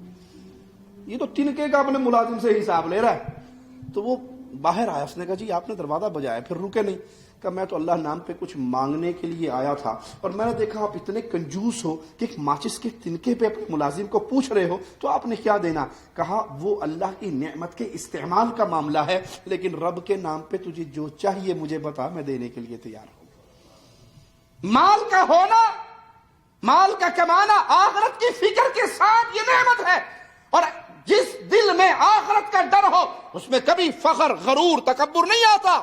یہ تو تنکے کا اپنے ملازم سے حساب لے رہا ہے۔ تو وہ باہر آیا, اس نے کہا جی آپ نے دروازہ بجایا, پھر رکے نہیں. کہا میں تو اللہ نام پہ کچھ مانگنے کے لیے آیا تھا, اور میں نے دیکھا آپ اتنے کنجوس ہو کہ ایک ماچس کے تنکے پہ اپنے ملازم کو پوچھ رہے ہو, تو آپ نے کیا دینا؟ کہا وہ اللہ کی نعمت کے استعمال کا معاملہ ہے, لیکن رب کے نام پہ تجھے جو چاہیے مجھے بتا, میں دینے کے لیے تیار ہوں. مال کا ہونا, مال کا کمانا آخرت کی فکر کے ساتھ یہ نعمت ہے, اور جس دل میں آخرت کا ڈر ہو اس میں کبھی فخر, غرور, تکبر نہیں آتا.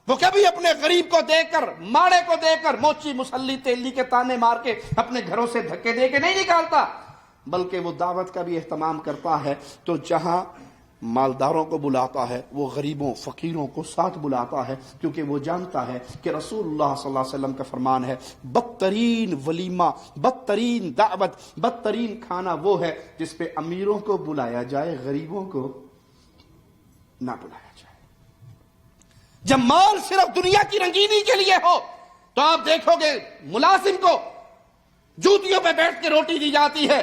وہ کبھی اپنے غریب کو دے کر, ماڑے کو دے کر, موچی مسلی تیلی کے تانے مار کے اپنے گھروں سے دھکے دے کے نہیں نکالتا, بلکہ وہ دعوت کا بھی اہتمام کرتا ہے. تو جہاں مالداروں کو بلاتا ہے وہ غریبوں فقیروں کو ساتھ بلاتا ہے, کیونکہ وہ جانتا ہے کہ رسول اللہ صلی اللہ علیہ وسلم کا فرمان ہے بدترین ولیمہ, بدترین دعوت, بدترین کھانا وہ ہے جس پہ امیروں کو بلایا جائے, غریبوں کو نہ بلایا جائے. جب مال صرف دنیا کی رنگینی کے لیے ہو تو آپ دیکھو گے ملازم کو جوتیوں پہ بیٹھ کے روٹی دی جاتی ہے,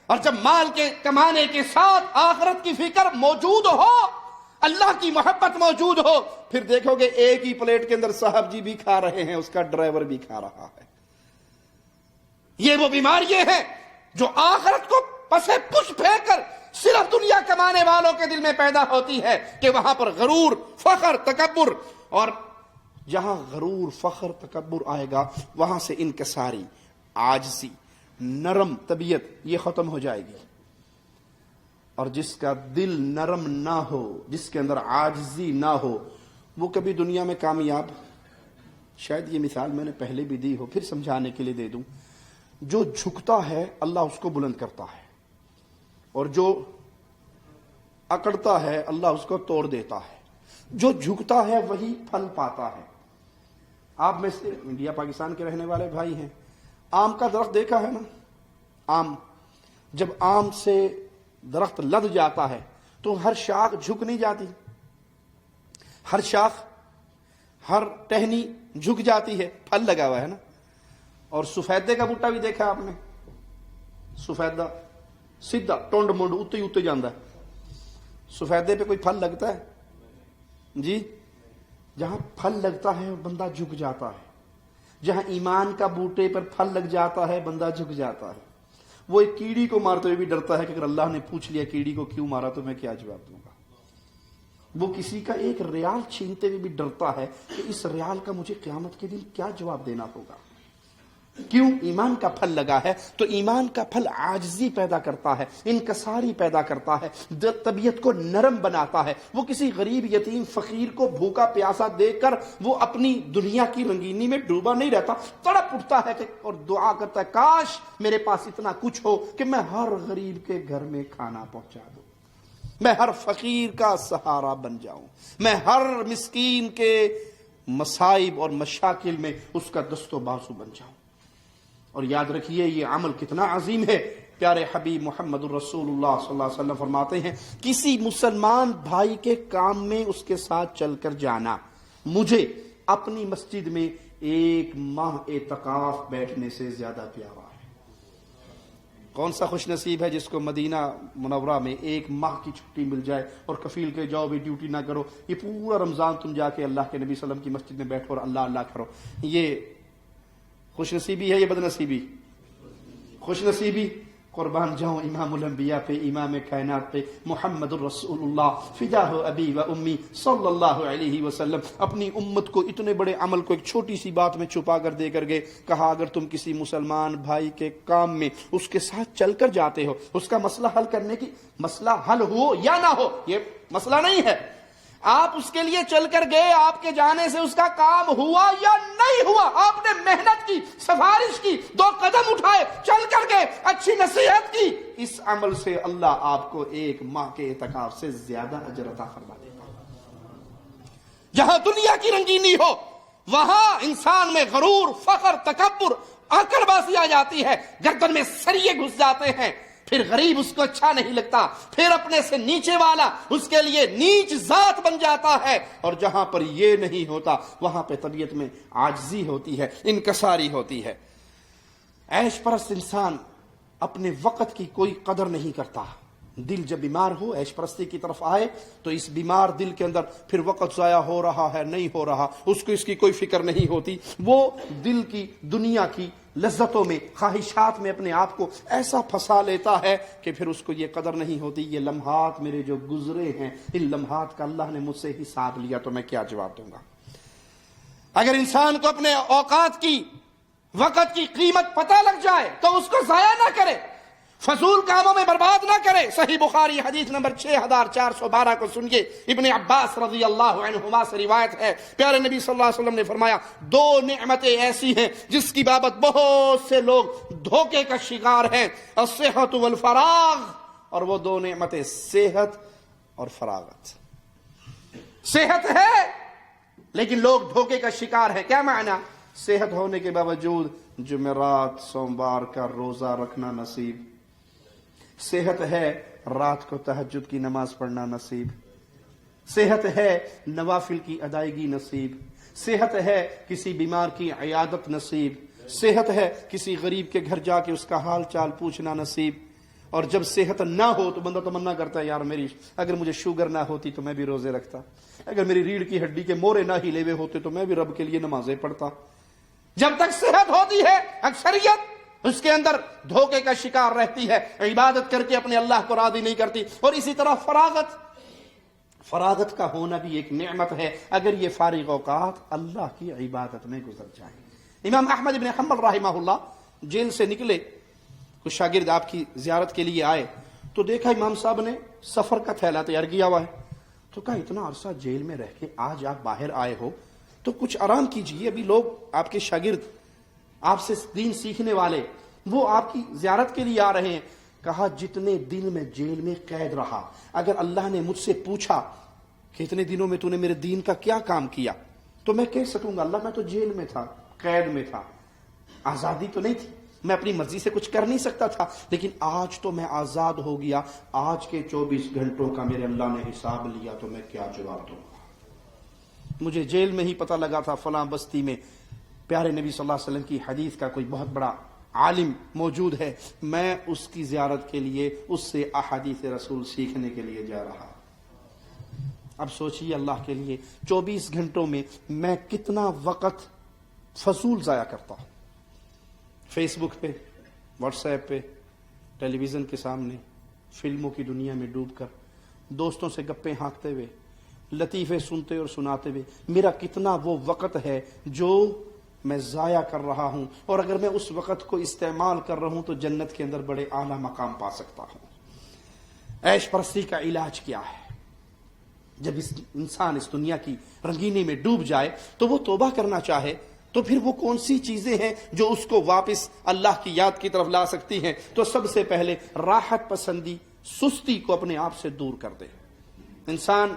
اور جب مال کے کمانے کے ساتھ آخرت کی فکر موجود ہو, اللہ کی محبت موجود ہو, پھر دیکھو گے ایک ہی پلیٹ کے اندر صاحب جی بھی کھا رہے ہیں, اس کا ڈرائیور بھی کھا رہا ہے. یہ وہ بیماریاں ہیں جو آخرت کو پسے پش پھینک کر صرف دنیا کمانے والوں کے دل میں پیدا ہوتی ہے, کہ وہاں پر غرور, فخر, تکبر, اور جہاں غرور, فخر, تکبر آئے گا وہاں سے انکساری, عاجزی, نرم طبیعت یہ ختم ہو جائے گی. اور جس کا دل نرم نہ ہو, جس کے اندر عاجزی نہ ہو, وہ کبھی دنیا میں کامیاب, شاید یہ مثال میں نے پہلے بھی دی ہو, پھر سمجھانے کے لیے دے دوں. جو جھکتا ہے اللہ اس کو بلند کرتا ہے, اور جو اکڑتا ہے اللہ اس کو توڑ دیتا ہے. جو جھکتا ہے وہی پھل پاتا ہے. آپ میں سے انڈیا پاکستان کے رہنے والے بھائی ہیں, آم کا درخت دیکھا ہے نا. آم, جب آم سے درخت لد جاتا ہے تو ہر شاخ جھک نہیں جاتی, ہر شاخ, ہر ٹہنی جھک جاتی ہے, پھل لگا ہوا ہے نا. اور سفیدے کا بوٹا بھی دیکھا آپ نے, سفیدہ سیدھا ٹونڈ مونڈ اتے ہی اتے جاندہ ہے. سفیدے پہ کوئی پھل لگتا ہے جی؟ جہاں پھل لگتا ہے بندہ جھک جاتا ہے, جہاں ایمان کا بوٹے پر پھل لگ جاتا ہے بندہ جھک جاتا ہے. وہ ایک کیڑی کو مارتے ہوئے بھی ڈرتا ہے کہ اگر اللہ نے پوچھ لیا کیڑی کو کیوں مارا تو میں کیا جواب دوں گا. وہ کسی کا ایک ریال چھینتے ہوئے بھی ڈرتا ہے کہ اس ریال کا مجھے قیامت کے دن کیا جواب دینا ہوگا. کیوں؟ ایمان کا پھل لگا ہے. تو ایمان کا پھل عاجزی پیدا کرتا ہے, انکساری پیدا کرتا ہے, طبیعت کو نرم بناتا ہے. وہ کسی غریب یتیم فقیر کو بھوکا پیاسا دیکھ کر وہ اپنی دنیا کی رنگینی میں ڈوبا نہیں رہتا, تڑپ اٹھتا ہے کہ اور دعا کرتا ہے کاش میرے پاس اتنا کچھ ہو کہ میں ہر غریب کے گھر میں کھانا پہنچا دوں, میں ہر فقیر کا سہارا بن جاؤں, میں ہر مسکین کے مصائب اور مشاکل میں اس کا دست و بازو بن جاؤں. اور یاد رکھیے یہ عمل کتنا عظیم ہے. پیارے حبیب محمد الرسول اللہ صلی اللہ علیہ وسلم فرماتے ہیں کسی مسلمان بھائی کے کام میں اس کے ساتھ چل کر جانا مجھے اپنی مسجد میں 1 ماہ اعتکاف بیٹھنے سے زیادہ پیارا ہے. کون سا خوش نصیب ہے جس کو مدینہ منورہ میں 1 ماہ کی چھٹی مل جائے اور کفیل کے جاؤ بھی ڈیوٹی نہ کرو, یہ پورا رمضان تم جا کے اللہ کے نبی صلی اللہ علیہ وسلم کی مسجد میں بیٹھو اور اللہ اللہ کرو. یہ خوش نصیبی ہے یہ بد نصیبی؟ خوش نصیبی. قربان جاؤں امام الانبیاء پہ, امام کائنات پہ, محمد الرسول اللہ فداہ ابی و امی صلی اللہ علیہ وسلم. اپنی امت کو اتنے بڑے عمل کو ایک چھوٹی سی بات میں چھپا کر دے کر گئے. کہا اگر تم کسی مسلمان بھائی کے کام میں اس کے ساتھ چل کر جاتے ہو, اس کا مسئلہ حل کرنے کی, مسئلہ حل ہو یا نہ ہو یہ مسئلہ نہیں ہے, آپ اس کے لیے چل کر گئے, آپ کے جانے سے اس کا کام ہوا یا نہیں ہوا, آپ نے محنت کی, سفارش کی, 2 قدم اٹھائے, چل کر گئے, اچھی نصیحت کی, اس عمل سے اللہ آپ کو 1 ماہ کے اعتکاف سے زیادہ اجر عطا فرما دیتا. جہاں دنیا کی رنگینی ہو وہاں انسان میں غرور, فخر, تکبر, آکڑ بازی آ جاتی ہے, گردن میں سریے گھس جاتے ہیں, پھر غریب اس کو اچھا نہیں لگتا, پھر اپنے سے نیچے والا اس کے لیے نیچ ذات بن جاتا ہے. اور جہاں پر یہ نہیں ہوتا وہاں پہ طبیعت میں عاجزی ہوتی ہے, انکساری ہوتی ہے. عیش پرست انسان اپنے وقت کی کوئی قدر نہیں کرتا, دل جب بیمار ہو، عیش پرستی کی طرف آئے، تو اس بیمار دل کے اندر پھر وقت ضائع ہو رہا ہے نہیں ہو رہا، اس کو اس کی کوئی فکر نہیں ہوتی، وہ دل کی دنیا کی لذتوں میں، خواہشات میں اپنے آپ کو ایسا پھنسا لیتا ہے کہ پھر اس کو یہ قدر نہیں ہوتی یہ لمحات میرے جو گزرے ہیں، ان لمحات کا اللہ نے مجھ سے حساب لیا تو میں کیا جواب دوں گا۔ اگر انسان کو اپنے اوقات کی، وقت کی قیمت پتہ لگ جائے تو اس کو ضائع نہ کرے، فضول کاموں میں برباد نہ کرے۔ صحیح بخاری حدیث نمبر 6412 کو سنیے، ابن عباس رضی اللہ عنہما سے روایت ہے، پیارے نبی صلی اللہ علیہ وسلم نے فرمایا 2 نعمتیں ایسی ہیں جس کی بابت بہت سے لوگ دھوکے کا شکار ہیں، الصحت والفراغ، اور وہ 2 نعمتیں صحت اور فراغت۔ صحت ہے لیکن لوگ دھوکے کا شکار ہیں۔ کیا معنی؟ صحت ہونے کے باوجود جمعرات سوموار کا روزہ رکھنا نصیب، صحت ہے رات کو تہجد کی نماز پڑھنا نصیب، صحت ہے نوافل کی ادائیگی نصیب، صحت ہے کسی بیمار کی عیادت نصیب، صحت ہے کسی غریب کے گھر جا کے اس کا حال چال پوچھنا نصیب۔ اور جب صحت نہ ہو تو بندہ تمنا کرتا ہے یار اگر مجھے شوگر نہ ہوتی تو میں بھی روزے رکھتا، اگر میری ریڑھ کی ہڈی کے مورے نہ ہی لیوے ہوتے تو میں بھی رب کے لیے نمازیں پڑھتا۔ جب تک صحت ہوتی ہے اکثریت اس کے اندر دھوکے کا شکار رہتی ہے، عبادت کر کے اپنے اللہ کو راضی نہیں کرتی۔ اور اسی طرح فراغت کا ہونا بھی ایک نعمت ہے، اگر یہ فارغ اوقات اللہ کی عبادت میں گزر جائیں۔ امام احمد بن حنبل رحمہ اللہ جیل سے نکلے، کچھ شاگرد آپ کی زیارت کے لیے آئے تو دیکھا امام صاحب نے سفر کا تھیلا تیار کیا ہوا ہے، تو کہا اتنا عرصہ جیل میں رہ کے آج آپ باہر آئے ہو تو کچھ آرام کیجئے، ابھی لوگ آپ کے شاگرد، آپ سے دین سیکھنے والے، وہ آپ کی زیارت کے لیے آ رہے ہیں۔ کہا جتنے دن میں جیل میں قید رہا، اگر اللہ نے مجھ سے پوچھا کہ اتنے دنوں میں تو نے میرے دین کا کیا کام کیا، تو میں کہہ سکوں گا اللہ میں تو جیل میں تھا، قید میں تھا، آزادی تو نہیں تھی، میں اپنی مرضی سے کچھ کر نہیں سکتا تھا، لیکن آج تو میں آزاد ہو گیا، آج کے 24 گھنٹوں کا میرے اللہ نے حساب لیا تو میں کیا جواب دوں گا۔ مجھے جیل میں ہی پتہ لگا تھا فلاں بستی میں پیارے نبی صلی اللہ علیہ وسلم کی حدیث کا کوئی بہت بڑا عالم موجود ہے، میں اس کی زیارت کے لیے اس سے احادیث رسول سیکھنے کے لیے جا رہا۔ اب سوچئے اللہ کے لیے 24 گھنٹوں میں میں کتنا وقت فضول ضائع کرتا ہوں، فیس بک پہ، واٹس ایپ پہ، ٹیلی ویژن کے سامنے، فلموں کی دنیا میں ڈوب کر، دوستوں سے گپیں ہانکتے ہوئے، لطیفے سنتے اور سناتے ہوئے، میرا کتنا وہ وقت ہے جو میں ضائع کر رہا ہوں، اور اگر میں اس وقت کو استعمال کر رہا ہوں تو جنت کے اندر بڑے اعلیٰ مقام پا سکتا ہوں۔ عیش پرستی کا علاج کیا ہے؟ جب انسان اس دنیا کی رنگینی میں ڈوب جائے تو وہ توبہ کرنا چاہے تو پھر وہ کون سی چیزیں ہیں جو اس کو واپس اللہ کی یاد کی طرف لا سکتی ہیں؟ تو سب سے پہلے راحت پسندی، سستی کو اپنے آپ سے دور کر دے۔ انسان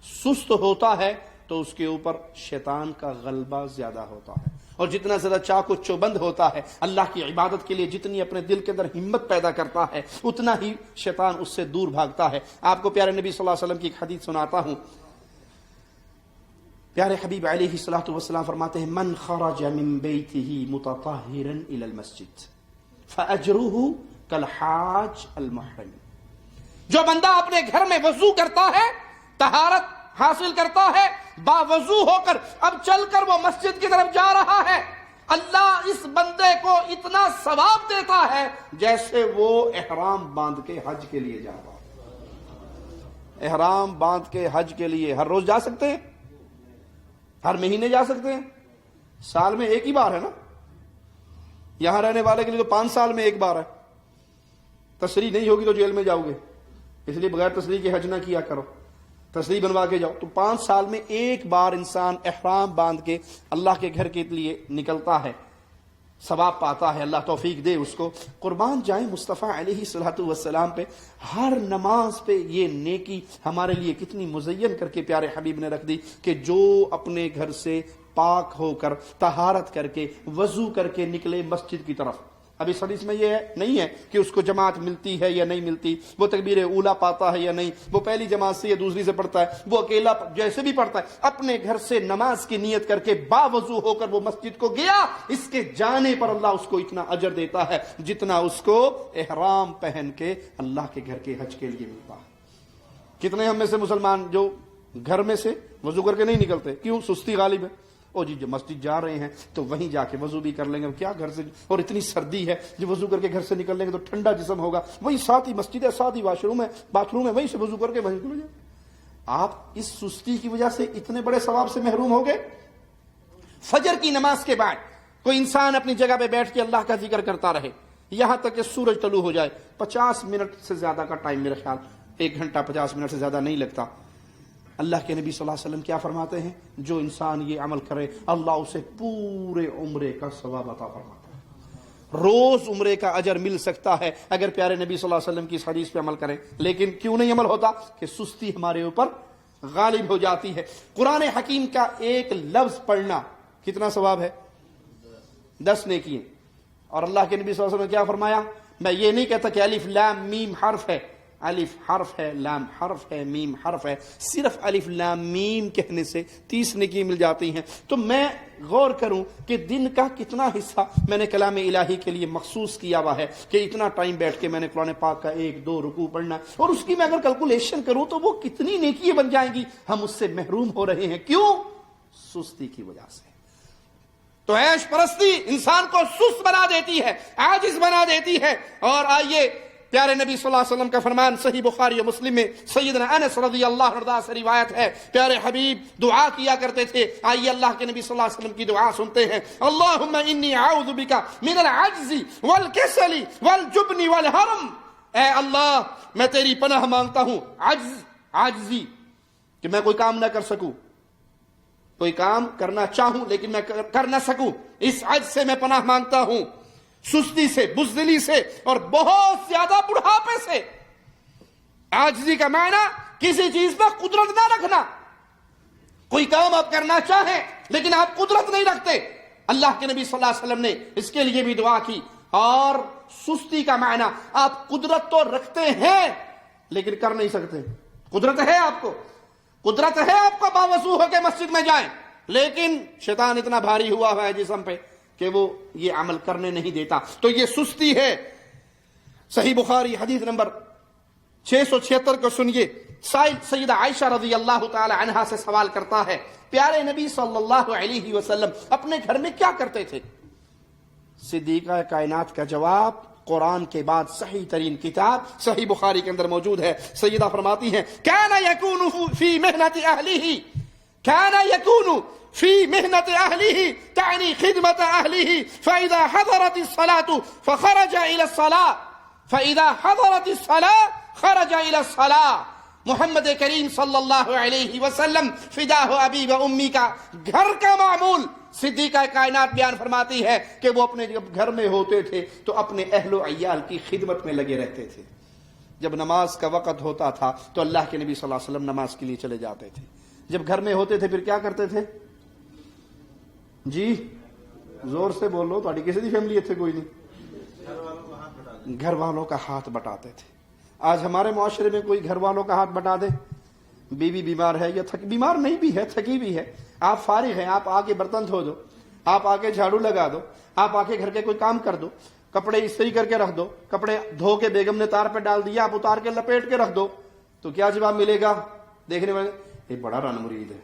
سست ہوتا ہے تو اس کے اوپر شیطان کا غلبہ زیادہ ہوتا ہے، اور جتنا زیادہ چاق و چوبند ہوتا ہے، اللہ کی عبادت کے لیے جتنی اپنے دل کے اندر ہمت پیدا کرتا ہے اتنا ہی شیطان اس سے دور بھاگتا ہے۔ آپ کو پیارے نبی صلی اللہ علیہ وسلم کی ایک حدیث سناتا ہوں۔ پیارے حبیب علیہ الصلوۃ والسلام فرماتے ہیں من خرج من بیتہ متطہرا الی المسجد فاجرہ کالحاج المحرم، جو بندہ اپنے گھر میں وضو کرتا ہے، طہارت حاصل کرتا ہے، باوضو ہو کر اب چل کر وہ مسجد کی طرف جا رہا ہے، اللہ اس بندے کو اتنا ثواب دیتا ہے جیسے وہ احرام باندھ کے حج کے لیے جا رہا ہے۔ احرام باندھ کے حج کے لیے ہر روز جا سکتے ہیں، ہر مہینے جا سکتے ہیں، سال میں ایک ہی بار ہے نا، یہاں رہنے والے کے لیے تو 5 سال میں ایک بار ہے۔ تصریح نہیں ہوگی تو جیل میں جاؤ گے، اس لیے بغیر تصریح کے حج نہ کیا کرو، تصریح بنوا کے جاؤ۔ تو 5 سال میں ایک بار انسان احرام باندھ کے اللہ کے گھر کے لیے نکلتا ہے، ثواب پاتا ہے، اللہ توفیق دے اس کو۔ قربان جائیں مصطفیٰ علیہ الصلوۃ والسلام پہ، ہر نماز پہ یہ نیکی ہمارے لیے کتنی مزین کر کے پیارے حبیب نے رکھ دی کہ جو اپنے گھر سے پاک ہو کر طہارت کر کے وضو کر کے نکلے مسجد کی طرف، اب اس حدیث میں یہ نہیں ہے کہ اس کو جماعت ملتی ہے یا نہیں ملتی، وہ تکبیر اولا پاتا ہے یا نہیں، وہ پہلی جماعت سے یا دوسری سے پڑھتا ہے، وہ اکیلا جیسے بھی پڑھتا ہے، اپنے گھر سے نماز کی نیت کر کے باوضو ہو کر وہ مسجد کو گیا، اس کے جانے پر اللہ اس کو اتنا اجر دیتا ہے جتنا اس کو احرام پہن کے اللہ کے گھر کے حج کے لیے ملتا ہے۔ کتنے ہم میں سے مسلمان جو گھر میں سے وضو کر کے نہیں نکلتے، کیوں؟ سستی غالب ہے، او جی جو مسجد جا رہے ہیں تو وہیں جا کے وضو بھی کر لیں گے، کیا گھر سے، اور اتنی سردی ہے جو وضو کر کے گھر سے نکل لیں گے تو ٹھنڈا جسم ہوگا، وہیں ساتھ ہی مسجد ہے، ساتھ ہی واش روم ہے، باتھ روم ہے، وہیں سے وضو کر کے وہیں نکل جائیں۔ آپ اس سستی کی وجہ سے اتنے بڑے ثواب سے محروم ہو گئے۔ فجر کی نماز کے بعد کوئی انسان اپنی جگہ پہ بیٹھ کے اللہ کا ذکر کرتا رہے یہاں تک کہ سورج طلوع ہو جائے، 50 منٹ سے زیادہ کا ٹائم، میرا خیال 1 گھنٹہ 50 منٹ سے زیادہ نہیں لگتا۔ اللہ کے نبی صلی اللہ علیہ وسلم کیا فرماتے ہیں؟ جو انسان یہ عمل کرے اللہ اسے پورے عمرے کا ثواب عطا فرماتا ہے، روز عمرے کا اجر مل سکتا ہے اگر پیارے نبی صلی اللہ علیہ وسلم کی اس حدیث پہ عمل کریں۔ لیکن کیوں نہیں عمل ہوتا؟ کہ سستی ہمارے اوپر غالب ہو جاتی ہے۔ قرآن حکیم کا ایک لفظ پڑھنا کتنا ثواب ہے؟ 10 نیکی ہیں۔ اور اللہ کے نبی صلی اللہ علیہ وسلم نے کیا فرمایا؟ میں یہ نہیں کہتا کہ الف لام میم حرف ہے، الف حرف ہے، لام حرف ہے، میم حرف ہے، صرف الف لام میم کہنے سے 30 نیکی مل جاتی ہیں۔ تو میں غور کروں کہ دن کا کتنا حصہ میں نے کلام الہی کے لیے مخصوص کیا ہوا ہے کہ اتنا ٹائم بیٹھ کے میں نے قرآن پاک کا 1-2 رکوع پڑھنا، اور اس کی میں اگر کیلکولیشن کروں تو وہ کتنی نیکیاں بن جائیں گی۔ ہم اس سے محروم ہو رہے ہیں، کیوں؟ سستی کی وجہ سے۔ تو عیش پرستی انسان کو سست بنا دیتی ہے، عاجز بنا دیتی ہے۔ اور آئیے پیارے نبی صلی اللہ علیہ وسلم کا فرمان صحیح بخاری و مسلم میں سیدنا انس رضی اللہ عنہ سے روایت ہے، پیارے حبیب دعا کیا کرتے تھے۔ آئیے اللہ کے نبی صلی اللہ علیہ وسلم کی دعا سنتے ہیں۔ اللہم انی اعوذ بک من العجز والکسل والجبن والحرم، اے اللہ میں تیری پناہ مانگتا ہوں عاجزی، کہ میں کوئی کام نہ کر سکوں، کوئی کام کرنا چاہوں لیکن میں کر نہ سکوں، اس عجز سے میں پناہ مانگتا ہوں، سستی سے، بزدلی سے، اور بہت زیادہ بڑھاپے سے۔ عاجزی کا معنی کسی چیز پر قدرت نہ رکھنا، کوئی کام آپ کرنا چاہیں لیکن آپ قدرت نہیں رکھتے۔ اللہ کے نبی صلی اللہ علیہ وسلم نے اس کے لیے بھی دعا کی۔ اور سستی کا معنی آپ قدرت تو رکھتے ہیں لیکن کر نہیں سکتے، قدرت ہے آپ کو، قدرت ہے آپ کو باوضو ہو کے مسجد میں جائیں، لیکن شیطان اتنا بھاری ہوا ہے جسم پہ کہ وہ یہ عمل کرنے نہیں دیتا، تو یہ سستی ہے۔ صحیح بخاری حدیث نمبر 676 کو سنیے۔ سائل سیدہ عائشہ رضی اللہ تعالی عنہا سے سوال کرتا ہے، پیارے نبی صلی اللہ علیہ وسلم اپنے گھر میں کیا کرتے تھے؟ صدیقہ کائنات کا جواب قرآن کے بعد صحیح ترین کتاب صحیح بخاری کے اندر موجود ہے۔ سیدہ فرماتی ہیں، کان یکون فی محنت اہلہ، کان یکون فی محنت اہلہ تعنی خدمت اہلہ، فاذا حضرت الصلاة فخرج الى الصلاة، فاذا حضرت الصلاة خرج الى الصلاة۔ محمد کریم صلی اللہ علیہ وسلم فداہ ابی و امی کا گھر کا معمول صدیقہ کائنات بیان فرماتی ہے کہ وہ اپنے جب گھر میں ہوتے تھے تو اپنے اہل و عیال کی خدمت میں لگے رہتے تھے۔ جب نماز کا وقت ہوتا تھا تو اللہ کے نبی صلی اللہ علیہ وسلم نماز کے لیے چلے جاتے تھے، جب گھر میں ہوتے تھے پھر کیا کرتے تھے؟ جی زور سے بولو، تھوڑی کسی دی فیملی اتنے کوئی نہیں، گھر والوں کا ہاتھ بٹاتے تھے۔ آج ہمارے معاشرے میں کوئی گھر والوں کا ہاتھ بٹا دے، بیوی بیمار ہے یا بیمار نہیں بھی ہے، تھکی بھی ہے، آپ فارغ ہیں، آپ آ کے برتن دھو دو، آپ آ کے جھاڑو لگا دو، آپ آ کے گھر کے کوئی کام کر دو، کپڑے استری کر کے رکھ دو، کپڑے دھو کے بیگم نے تار پہ ڈال دیا، آپ اتار کے لپیٹ کے رکھ دو، تو کیا جواب ملے گا؟ دیکھنے والے یہ بڑا رن مرید ہے،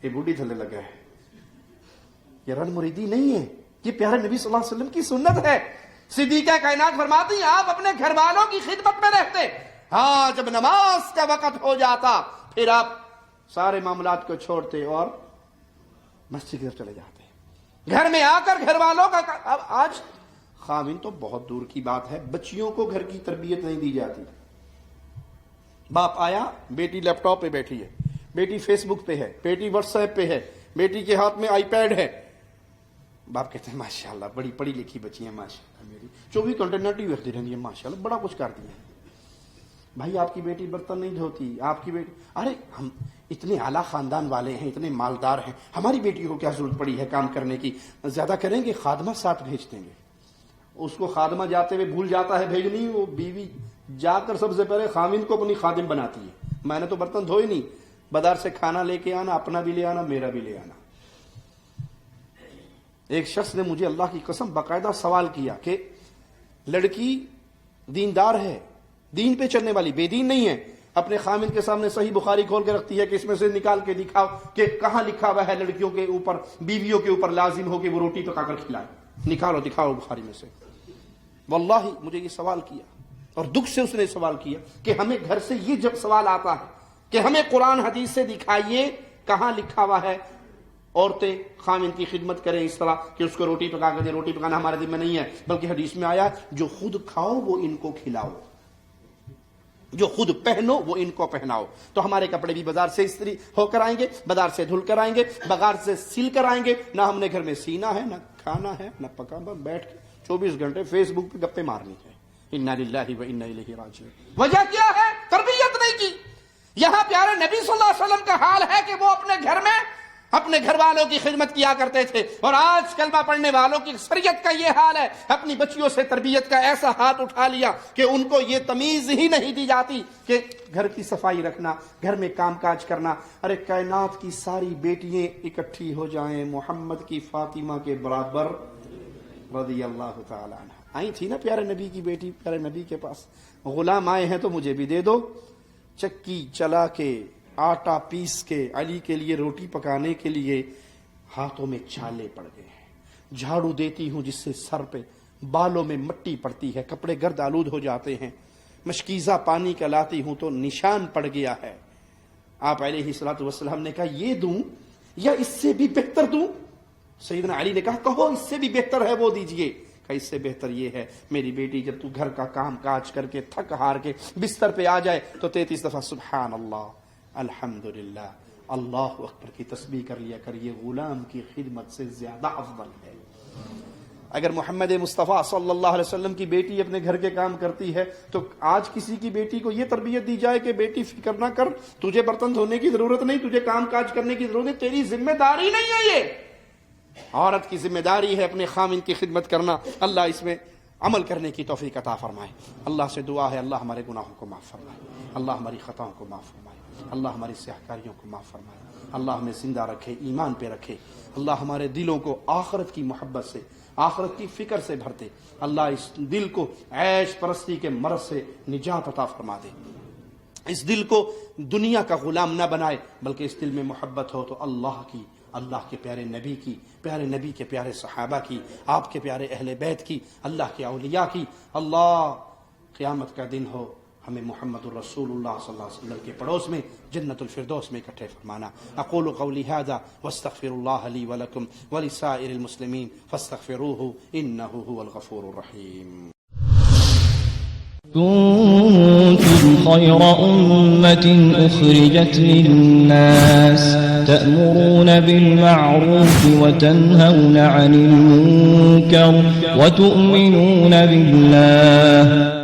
یہ بوڑھی تھلے لگا ہے۔ یہ رن مریدی نہیں ہے، یہ پیارے نبی صلی اللہ علیہ وسلم کی سنت ہے۔ صدیقہ کائنات فرماتی ہیں آپ اپنے گھر والوں کی خدمت میں رہتے، ہاں جب نماز کا وقت ہو جاتا پھر آپ سارے معاملات کو چھوڑتے اور مسجد کی طرف چلے جاتے، گھر میں آ کر گھر والوں کا۔ اب آج خاوند تو بہت دور کی بات ہے، بچیوں کو گھر کی تربیت نہیں دی جاتی۔ باپ آیا، بیٹی لیپ ٹاپ پہ بیٹھی ہے، بیٹی فیس بک پہ ہے، بیٹی واٹس ایپ پہ ہے، بیٹی کے ہاتھ میں آئی پیڈ ہے، باپ کہتے ہیں ماشاءاللہ بڑی پڑھی لکھی بچی ہیں، ماشاءاللہ میری 24 گھنٹے نیٹ ہی رکھتی رہتی ہے، ماشاءاللہ بڑا کچھ کرتی ہے۔ بھائی آپ کی بیٹی برتن نہیں دھوتی، آپ کی بیٹی، ارے ہم اتنے اعلیٰ خاندان والے ہیں، اتنے مالدار ہیں، ہماری بیٹی کو کیا ضرورت پڑی ہے کام کرنے کی؟ زیادہ کریں گے خادمہ ساتھ بھیج دیں گے، اس کو خادمہ جاتے ہوئے بھول جاتا ہے بھیجنی، وہ بیوی جا کر سب سے پہلے خاوند کو اپنی خادم بناتی ہے، میں نے تو برتن دھوئے نہیں، بازار سے کھانا لے کے آنا، اپنا بھی لے آنا، میرا بھی لے آنا۔ ایک شخص نے مجھے اللہ کی قسم باقاعدہ سوال کیا کہ لڑکی دیندار ہے، دین پہ چلنے والی، بے دین نہیں ہے، اپنے خامن کے سامنے صحیح بخاری کھول کے رکھتی ہے کہ اس میں سے نکال کے دکھاؤ کہ کہاں لکھا ہوا ہے لڑکیوں کے اوپر، بیویوں کے اوپر لازم ہو کہ وہ روٹی پکا کر کھلائے، نکالو دکھاؤ بخاری میں سے۔ واللہ مجھے یہ سوال کیا اور دکھ سے اس نے سوال کیا کہ ہمیں گھر سے یہ جب سوال آتا ہے کہ ہمیں قرآن حدیث سے دکھائیے کہاں لکھا ہوا ہے عورتیں خامن کی خدمت کریں اس طرح کہ اس کو روٹی پکا کر دیں، روٹی پکانا ہمارے ذمہ نہیں ہے، بلکہ حدیث میں آیا جو خود کھاؤ وہ ان کو کھلاؤ، جو خود پہنو وہ ان کو پہناؤ۔ تو ہمارے کپڑے بھی بازار سے استری ہو کر آئیں گے، بازار سے دھل کر آئیں گے، بازار سے سل کر آئیں گے، نہ ہم نے گھر میں سینا ہے، نہ کھانا ہے، نہ پکانا، بیٹھ کے 24 گھنٹے فیس بک پہ گپے مارنی ہے۔ انا للہ و انا الیہ راجعون۔ وجہ کیا ہے؟ تربیت نہیں کی۔ یہاں پیارے نبی صلی اللہ علیہ وسلم کا حال ہے کہ وہ اپنے گھر میں اپنے گھر والوں کی خدمت کیا کرتے تھے، اور آج کلمہ پڑھنے والوں کی اکثریت کا یہ حال ہے، اپنی بچیوں سے تربیت کا ایسا ہاتھ اٹھا لیا کہ ان کو یہ تمیز ہی نہیں دی جاتی کہ گھر کی صفائی رکھنا، گھر میں کام کاج کرنا۔ ارے کائنات کی ساری بیٹیاں اکٹھی ہو جائیں محمد کی فاطمہ کے برابر رضی اللہ تعالی عنہ، آئی تھی نا پیارے نبی کی بیٹی پیارے نبی کے پاس، غلام آئے ہیں تو مجھے بھی دے دو، چکی چلا کے آٹا پیس کے علی کے لیے روٹی پکانے کے لیے ہاتھوں میں چھالے پڑ گئے ہیں، جھاڑو دیتی ہوں جس سے سر پہ بالوں میں مٹی پڑتی ہے، کپڑے گرد آلود ہو جاتے ہیں، مشکیزہ پانی کا لاتی ہوں تو نشان پڑ گیا ہے۔ آپ علیہ الصلوۃ والسلام نے کہا یہ دوں یا اس سے بھی بہتر دوں؟ سیدنا علی نے کہا کہو اس سے بھی بہتر ہے وہ دیجئے۔ کہا اس سے بہتر یہ ہے میری بیٹی جب تو گھر کا کام کاج کر کے تھک ہار کے بستر پہ آ جائے تو 33 دفعہ سبحان اللہ الحمدللہ اللہ اکبر کی تسبیح کر لیا کر، یہ غلام کی خدمت سے زیادہ افضل ہے۔ اگر محمد مصطفیٰ صلی اللہ علیہ وسلم کی بیٹی اپنے گھر کے کام کرتی ہے تو آج کسی کی بیٹی کو یہ تربیت دی جائے کہ بیٹی فکر نہ کر، تجھے برتن دھونے کی ضرورت نہیں، تجھے کام کاج کرنے کی ضرورت نہیں، تیری ذمہ داری نہیں ہے یہ۔ عورت کی ذمہ داری ہے اپنے خامن کی خدمت کرنا۔ اللہ اس میں عمل کرنے کی توفیق عطا فرمائے۔ اللہ سے دعا ہے اللہ ہمارے گناہوں کو معاف فرمائے، اللہ ہماری خطاؤں کو معاف فرمائے، اللہ ہماری سیاہکاریوں کو معاف فرمائے، اللہ ہمیں زندہ رکھے، ایمان پہ رکھے، اللہ ہمارے دلوں کو آخرت کی محبت سے، آخرت کی فکر سے بھر دے، اللہ اس دل کو عیش پرستی کے مرض سے نجات عطا فرما دے، اس دل کو دنیا کا غلام نہ بنائے بلکہ اس دل میں محبت ہو تو اللہ کی، اللہ کے پیارے نبی کی، پیارے نبی کے پیارے صحابہ کی، آپ کے پیارے اہل بیت کی، اللہ کے اولیاء کی۔ اللہ قیامت کا دن ہو ہمیں محمد الرسول اللہ صلی اللہ علیہ وسلم کے پڑوس میں جنت الفردوس میں اکٹھے فرمانا۔ اقول قولی ھذا واستغفر اللہ لی ولکم ولسائر المسلمین فاستغفروہ انہ هو الغفور الرحیم۔ كنتم خير أمة أخرجت للناس تأمرون بالمعروف وتنهون عن المنكر وتؤمنون بالله